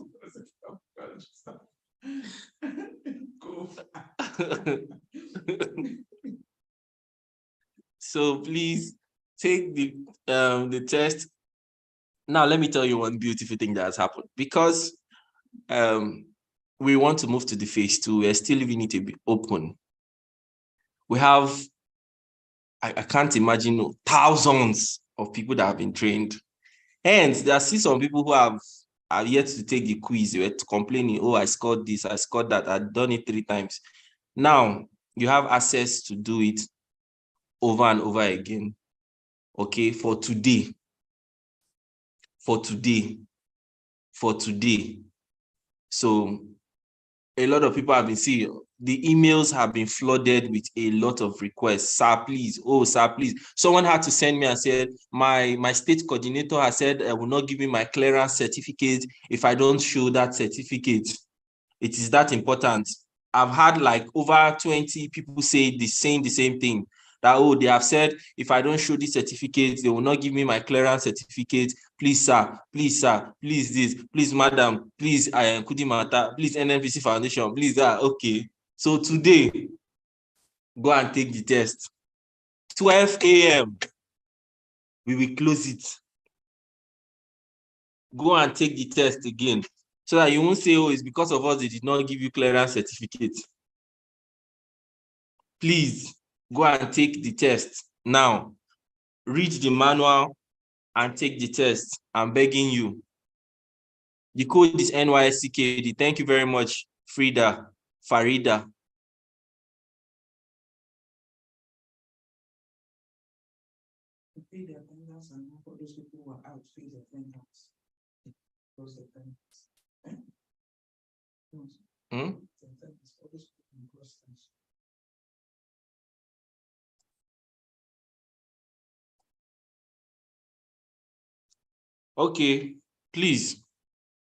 Go. So please take the test. Now, let me tell you one beautiful thing that has happened. Because we want to move to the phase 2, we're still leaving it to be open. We have, I can't imagine, thousands of people that have been trained. Hence, there are still some people who have yet to take the quiz. They were complaining, oh, I scored this, I scored that, I've done it 3 times. Now, you have access to do it over and over again. Okay, for today. So a lot of people have been seeing, the emails have been flooded with a lot of requests. Sir, please. Oh, sir, please. Someone had to send me and said, my state coordinator has said I will not give me my clearance certificate if I don't show that certificate. It is that important. I've had like over 20 people say the same thing. That, oh, they have said, if I don't show this certificate, they will not give me my clearance certificate. Please, sir, please this, please, madam, please, Kudimata, please, Nnpc Foundation, please, okay. So today, go and take the test. 12 a.m., we will close it. Go and take the test again, so that you won't say, oh, it's because of us they did not give you clearance certificate. Please, go and take the test now. Read the manual and take the test. I'm begging you. The code is NYSCKD. Thank you very much, Farida. Pay their attendance and for those people who are out, pay their attendance. Close the attendance. Okay, please.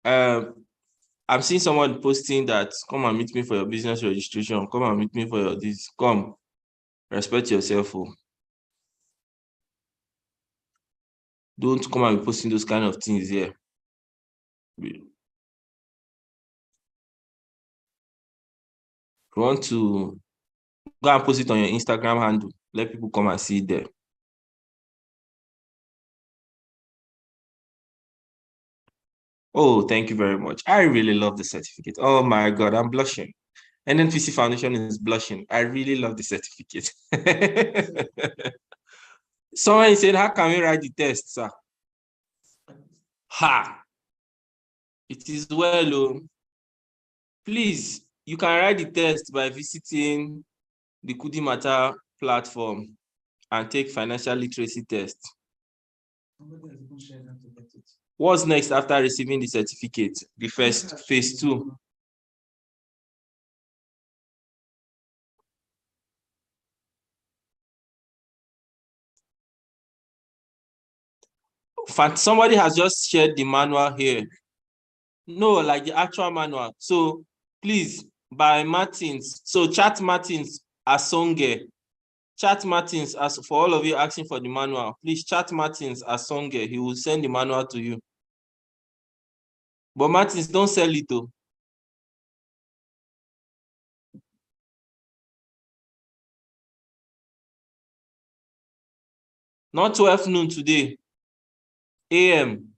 I'm seeing someone posting that, come and meet me for your business registration. Come and meet me for your this. Come, respect yourself. Oh. Don't come and be posting those kind of things here. You want to go and post it on your Instagram handle. Let people come and see it there. Oh, thank you very much. I really love the certificate. Oh my God, I'm blushing. Nnpc Foundation is blushing. I really love the certificate. Someone said, how can we write the test, sir? Ha! It is well, oh. Please, you can write the test by visiting the Kudimata platform and take financial literacy test. What's next after receiving the certificate? The first phase 2. Somebody has just shared the manual here. No, like the actual manual. So please, by Martins. So chat Martins Asonge. Chat Martins, as for all of you asking for the manual, please chat Martins Asonge. He will send the manual to you. But Martins, don't sell it though. Not 12 noon today. AM.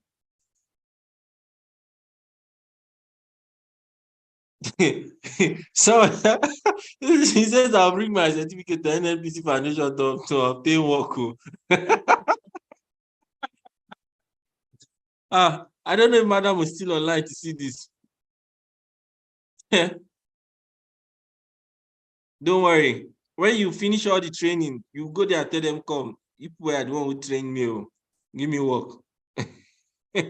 So he says I'll bring my certificate to Nnpc Foundation to obtain work. I don't know if Madam was still online to see this. Don't worry. When you finish all the training, you go there and tell them, come. You were the one who trained me. Give me work. They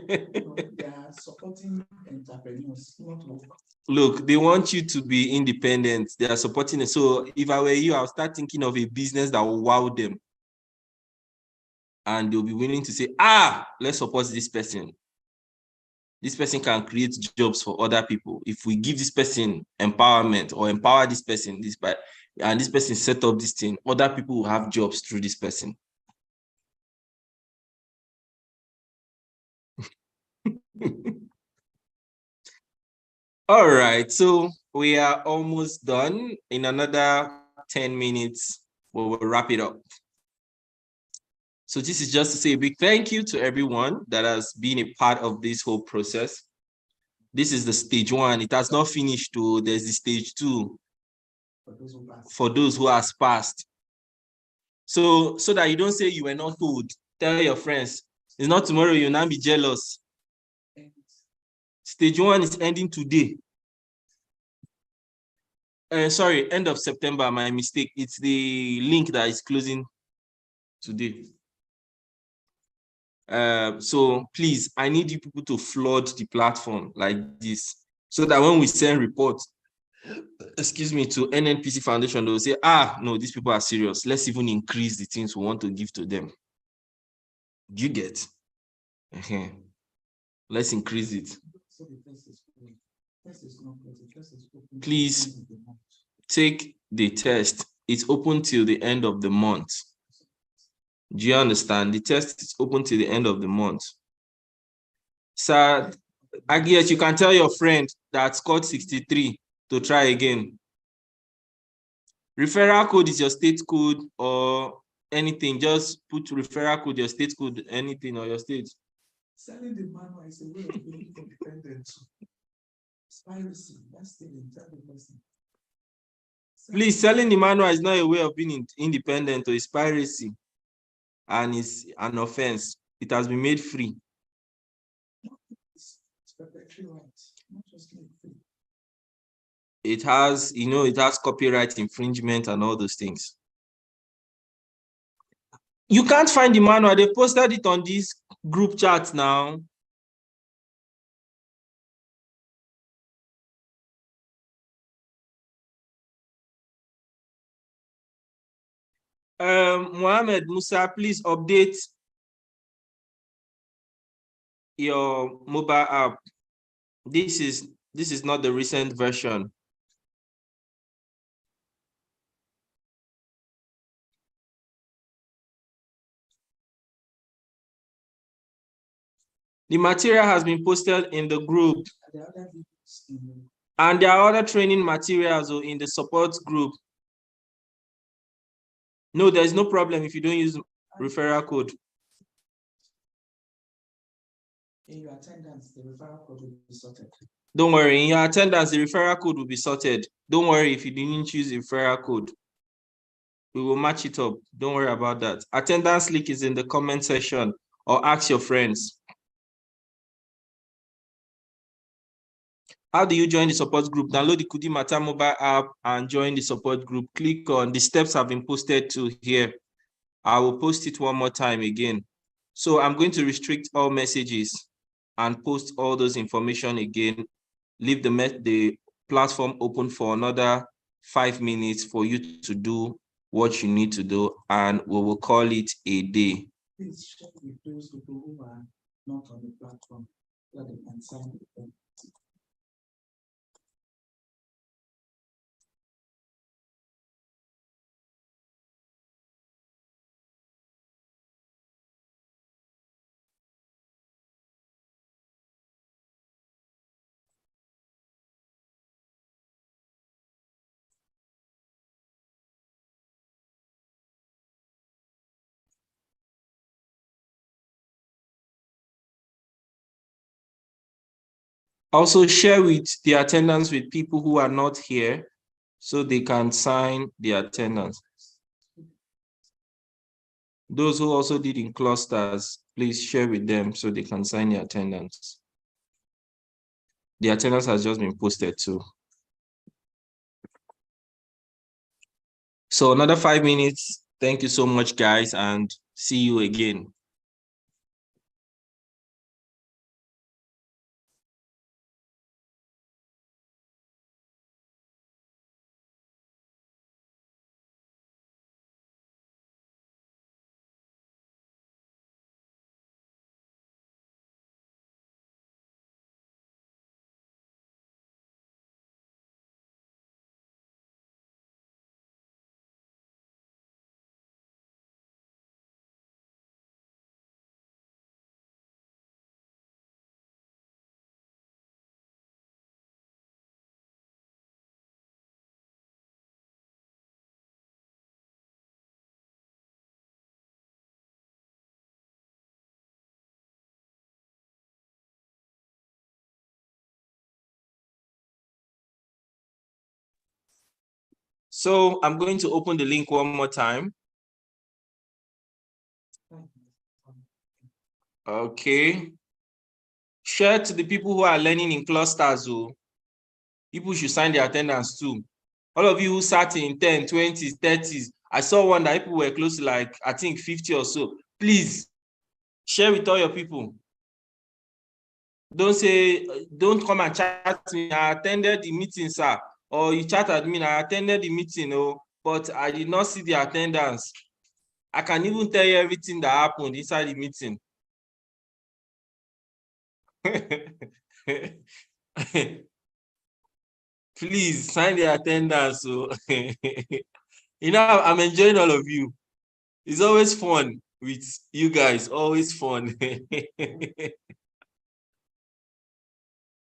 are supporting entrepreneurs, not work. Look, they want you to be independent. They are supporting it. So if I were you, I'll start thinking of a business that will wow them. And they'll be willing to say, let's support this person. This person can create jobs for other people. If we give this person empowerment or empower this person, and this person set up this thing, other people will have jobs through this person. All right, so we are almost done. In another 10 minutes, we will wrap it up. So this is just to say a big thank you to everyone that has been a part of this whole process. This is the stage 1. It has not finished, though. There's the stage 2 for those who has passed. So that you don't say you were not told, tell your friends. It's not tomorrow, you'll now be jealous. Stage 1 is ending today. Sorry, end of September, my mistake. It's the link that is closing today. So please, I need you people to flood the platform like this, so that when we send reports, excuse me, to Nnpc Foundation, they'll say, no, these people are serious. Let's even increase the things we want to give to them. Do you get? Let's increase it. Please take the test. It's open till the end of the month. Do you understand? The test is open till the end of the month. Sir, I guess you can tell your friend that scored 63 to try again. Referral code is your state code or anything. Just put referral code, your state code, anything, or your state. Selling the manual is a way of being independent. Piracy, that's the person. Please, selling the manual is not a way of being independent, or it's piracy, and it's an offense. It has been made free. It's perpetual rights, not just made free. It has, it has copyright infringement and all those things. You can't find the manual. They posted it on this group chat now. Mohammed Musa, please update your mobile app. This is not the recent version. The material has been posted in the group. And there are other training materials in the support group. No, there's no problem if you don't use referral code. In your attendance, the referral code will be sorted. Don't worry, in your attendance, the referral code will be sorted. Don't worry if you didn't choose the referral code. We will match it up. Don't worry about that. Attendance link is in the comment section, or ask your friends. How do you join the support group? Download the Kudi Mata mobile app and join the support group. Click on the steps have been posted to here. I will post it one more time again. So I'm going to restrict all messages and post all those information again. Leave the platform open for another 5 minutes for you to do what you need to do, and we will call it a day. Please share with those people who are not on the platform so that they can sign with them. Also share with the attendance with people who are not here so they can sign the attendance. Those who also did in clusters, please share with them so they can sign the attendance. The attendance has just been posted too. So another 5 minutes. Thank you so much, guys, and see you again. So I'm going to open the link one more time. Okay. Share to the people who are learning in clusters. People should sign their attendance too. All of you who sat in 10, 20s, 30s, I saw one that people were close to like, I think 50 or so. Please share with all your people. Don't say, don't come and chat me. I attended the meeting, sir. Or you chat at me, I attended the meeting, but I did not see the attendance. I can even tell you everything that happened inside the meeting. Please sign the attendance. So I'm enjoying all of you. It's always fun with you guys, always fun.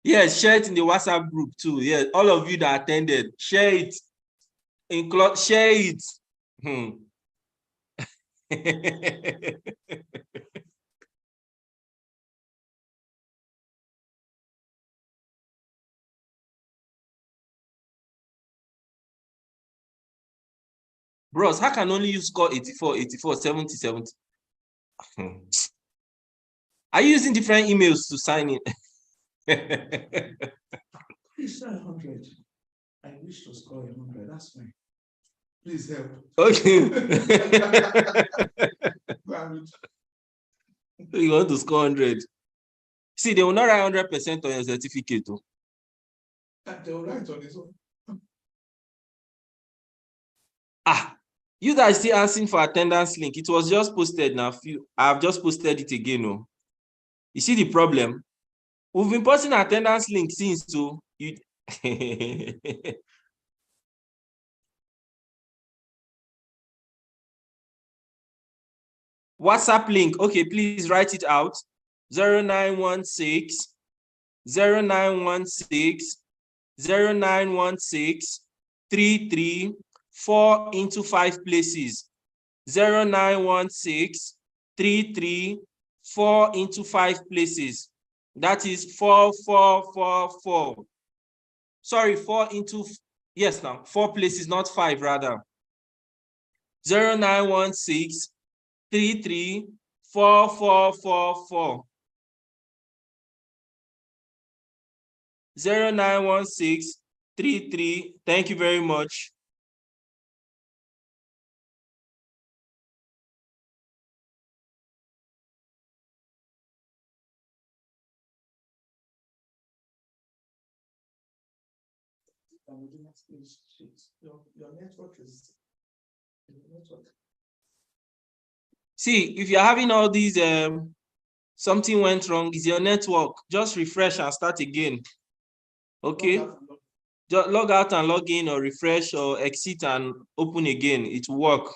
Yes, share it in the WhatsApp group too. Yeah, all of you that attended, share it. Share it. Bros, how can only you score 84, 84, 70, 70? Are you using different emails to sign in? Please try 100. I wish to score 100. That's fine. Please help. Okay. You want to score 100? See, they will not write 100% on your certificate. They will write on his own. You guys still asking for attendance link. It was just posted now. I've just posted it again. You see the problem? We've been posting attendance link since, so you WhatsApp link. Okay, please write it out. 0916 0916 0916 33 4 into 5 places. 0916 33 4 into 5 places. That is 4, 4, 4, 4. Sorry, 4 into, yes, now 4 places, not 5 rather. 0916 33 4, 4, 4, 4. 0916 33. Thank you very much. Your network is See, if you're having all these, something went wrong, is your network. Just refresh and start again. Okay? Just log out and log in, or refresh or exit and open again. It will work.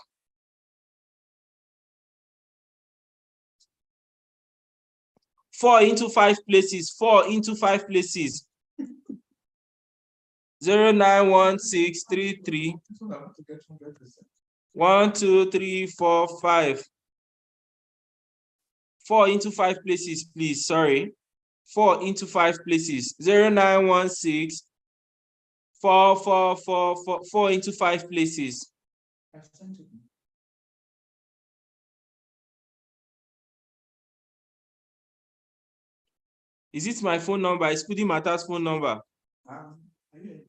Four into 5 places. 4 into 5 places. 091633 1, 2, 3, 4, 5. 4 into 5 places, please. Sorry. 4 into 5 places. 0916 4, 4, 4, 4, 4 into 5 places. Is it my phone number? Is Kudi Mata's phone number? Are you-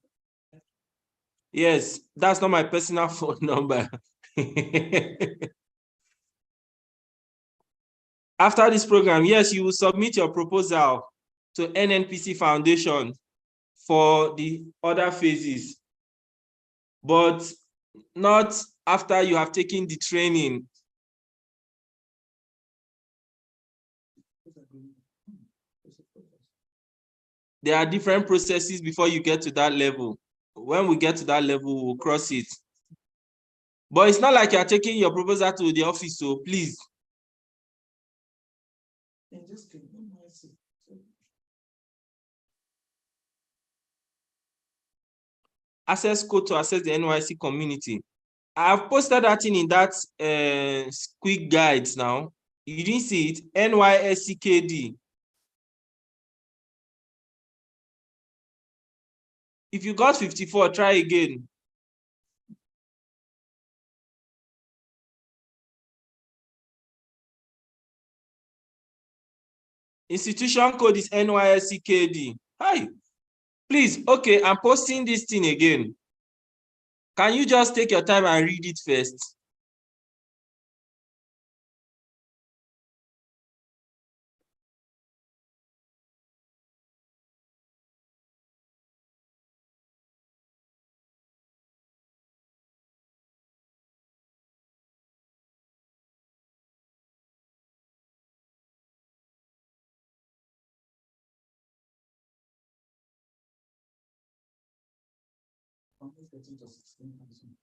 Yes, that's not my personal phone number. After this program, yes, you will submit your proposal to Nnpc Foundation for the other phases, but not after you have taken the training. There are different processes before you get to that level. When we get to that level, we'll cross it. But it's not like you're taking your proposal to the office, so please. In this case, NYSC. Access code to access the NYC community. I've posted that in that quick guides now. You didn't see it? NYSCKD. If you got 54, try again. Institution code is NYSCKD. Hi. Please, okay, I'm posting this thing again. Can you just take your time and read it first? Almost getting to 16,000.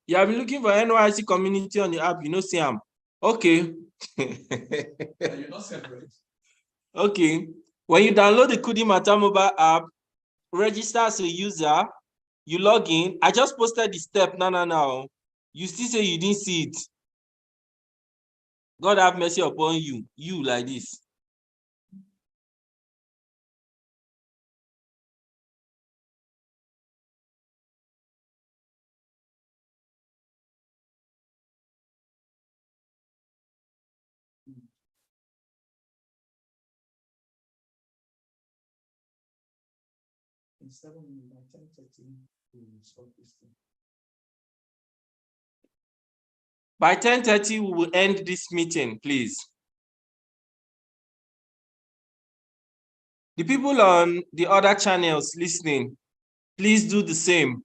You have been looking for NYC community on the app, you know, see them. Okay. Are you not separate? Okay. When you download the Kudi Mata mobile app, register as a user, you log in. I just posted the step now. You still say you didn't see it. God have mercy upon you. You like this. In 7 minutes, by 10:30, we will stop this thing. By 10:30, we will end this meeting, please. The people on the other channels listening, please do the same.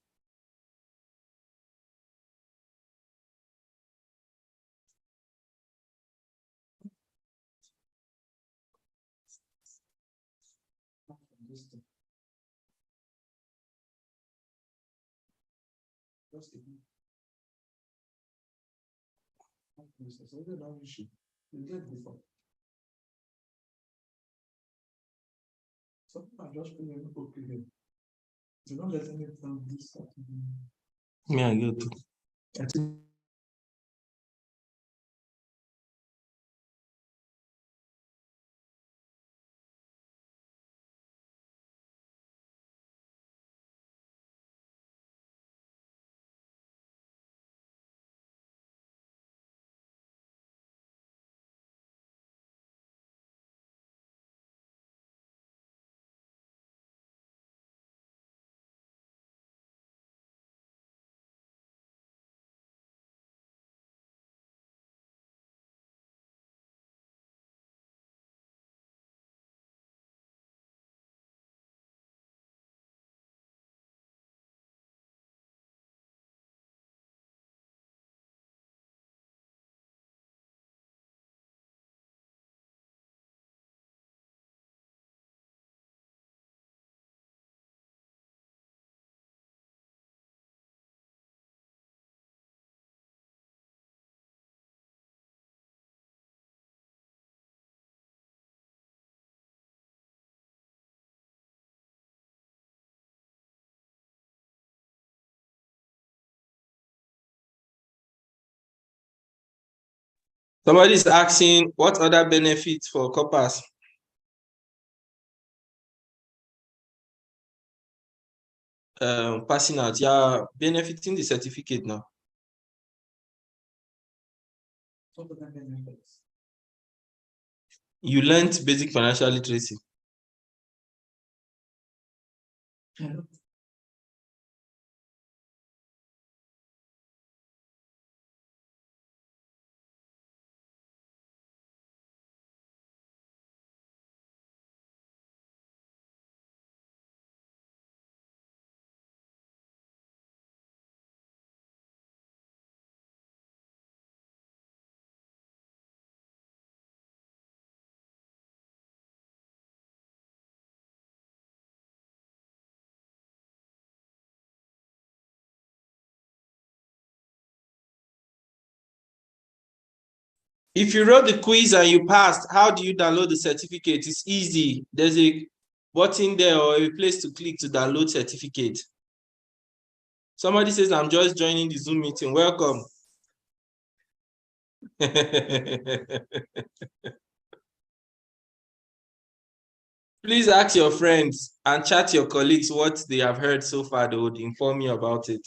This thing. Just a minute. So we don't have issue. We get before. Some people are just feeling okay here. They don't let any from this start. Me and you too. I think Somebody is asking what other benefits for corpers. Passing out, yeah, benefiting the certificate now. fundamental methods. You learned basic financial literacy. Hello. If you wrote the quiz and you passed, how do you download the certificate? It's easy. There's a button there or a place to click to download certificate. Somebody says, I'm just joining the Zoom meeting. Welcome. Please ask your friends and chat your colleagues what they have heard so far. They would inform you about it.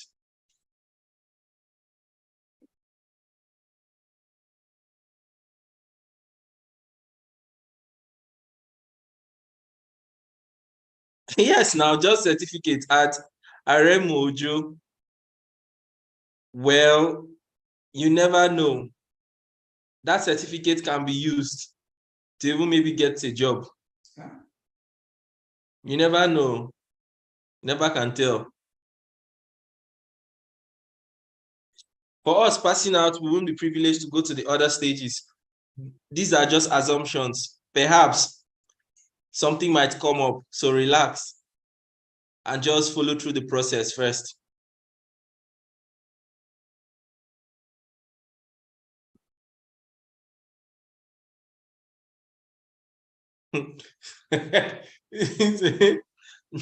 Yes, now just certificate at Aremojo. Well, you never know. That certificate can be used to even maybe get a job. You never know. Never can tell. For us passing out, we won't be privileged to go to the other stages. These are just assumptions. Perhaps something might come up, so relax and just follow through the process first.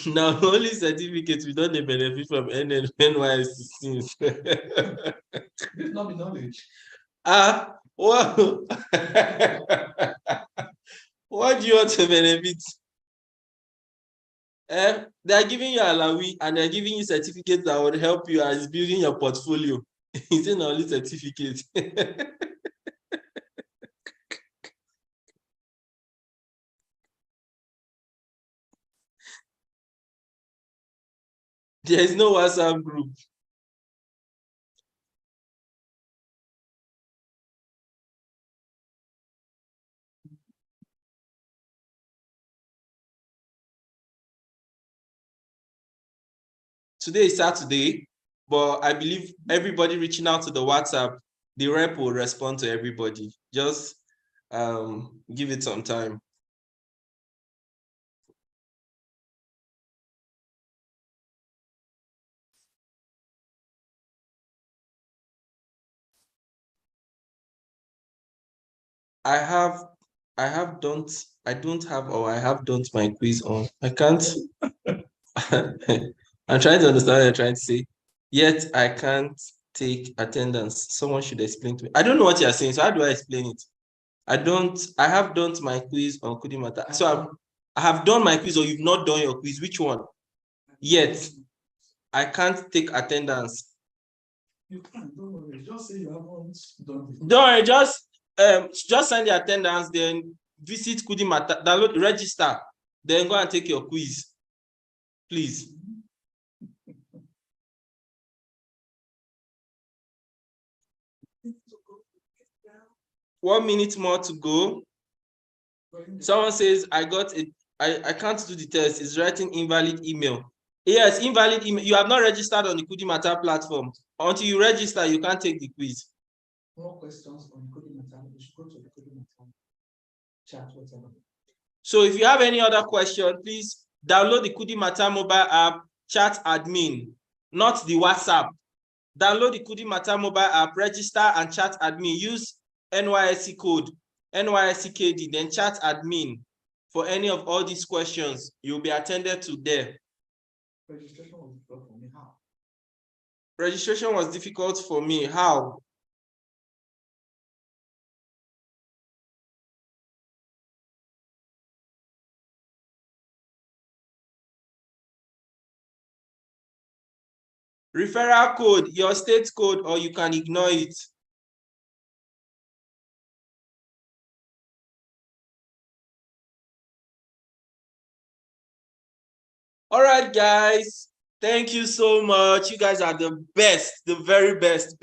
Now, only certificates we don't benefit from NYSC. This not be knowledge. Well, what do you want to benefit? They are giving you alawi and they're giving you certificates that would help you as building your portfolio. It's not only certificate. There is no WhatsApp group. Today is Saturday, but I believe everybody reaching out to the WhatsApp, the rep will respond to everybody. Just give it some time. I don't have my quiz on. I can't. I'm trying to understand what you're trying to say. Yet I can't take attendance. Someone should explain to me. I don't know what you're saying, so how do I explain it? I have done my quiz on Kudimata. So I have done my quiz, or you've not done your quiz. Which one? Yet I can't take attendance. You can't, don't worry. Just say you haven't done it. Don't worry, just send the attendance, then visit Kudimata, download, register, then go and take your quiz. Please. One minute more to go. Someone says, I can't do the test. It's writing invalid email. Yes, invalid email. You have not registered on the Kudimata platform. Until you register, you can't take the quiz. More questions on Kudimata. You should go to the Kudimata chat, whatever. So if you have any other question, please download the Kudimata mobile app, chat admin, not the WhatsApp. Download the Kudimata mobile app, register and chat admin. Use NYSC code, NYSCKD, then chat admin for any of all these questions. You'll be attended to there. Registration was difficult for me. How? Registration was difficult for me. How? Referral code, your state code, or you can ignore it. All right, guys. Thank you so much. You guys are the best, the very best.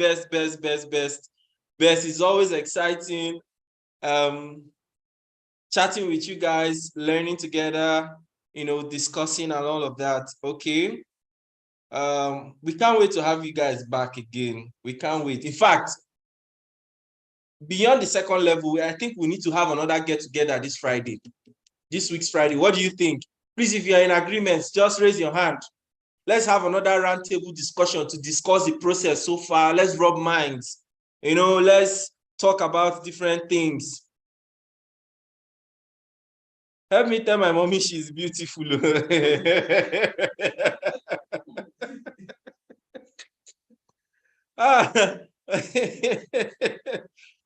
It's always exciting chatting with you guys, learning together, discussing and all of that. Okay. We can't wait to have you guys back again. We can't wait. In fact, beyond the second level, I think we need to have another get together this Friday, this week's Friday. What do you think? Please, if you're in agreement, just raise your hand. Let's have another roundtable discussion to discuss the process so far. Let's rub minds. Let's talk about different things. Help me tell my mommy she's beautiful.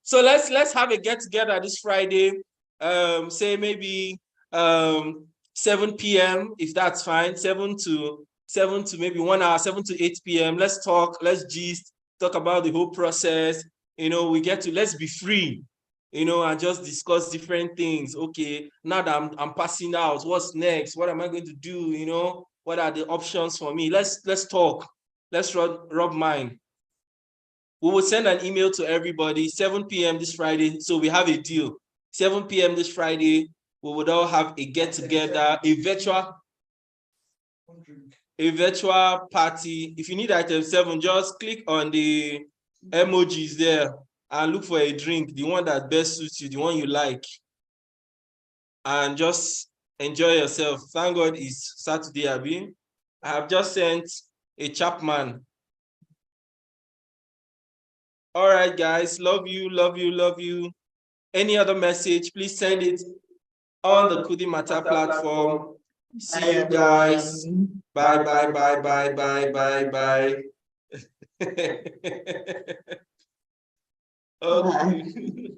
So let's have a get together this Friday. Say maybe 7 p.m. if that's fine. 7 to maybe 1 hour, 7 to 8 p.m. Let's talk. Let's gist. Talk about the whole process. Let's be free. And just discuss different things. Okay, now that I'm passing out, what's next? What am I going to do? What are the options for me? Let's talk. Let's rub mind. We will send an email to everybody 7 p.m. this Friday. So we have a deal. 7 p.m. this Friday, we would all have a get together, a virtual party. If you need item 7, just click on the emojis there and look for a drink, the one that best suits you, the one you like, and just enjoy yourself. Thank God it's Saturday, Abi. I have just sent a Chapman. All right, guys. Love you. Any other message, please send it on the Kudi Mata platform. See you guys. Bye. Okay.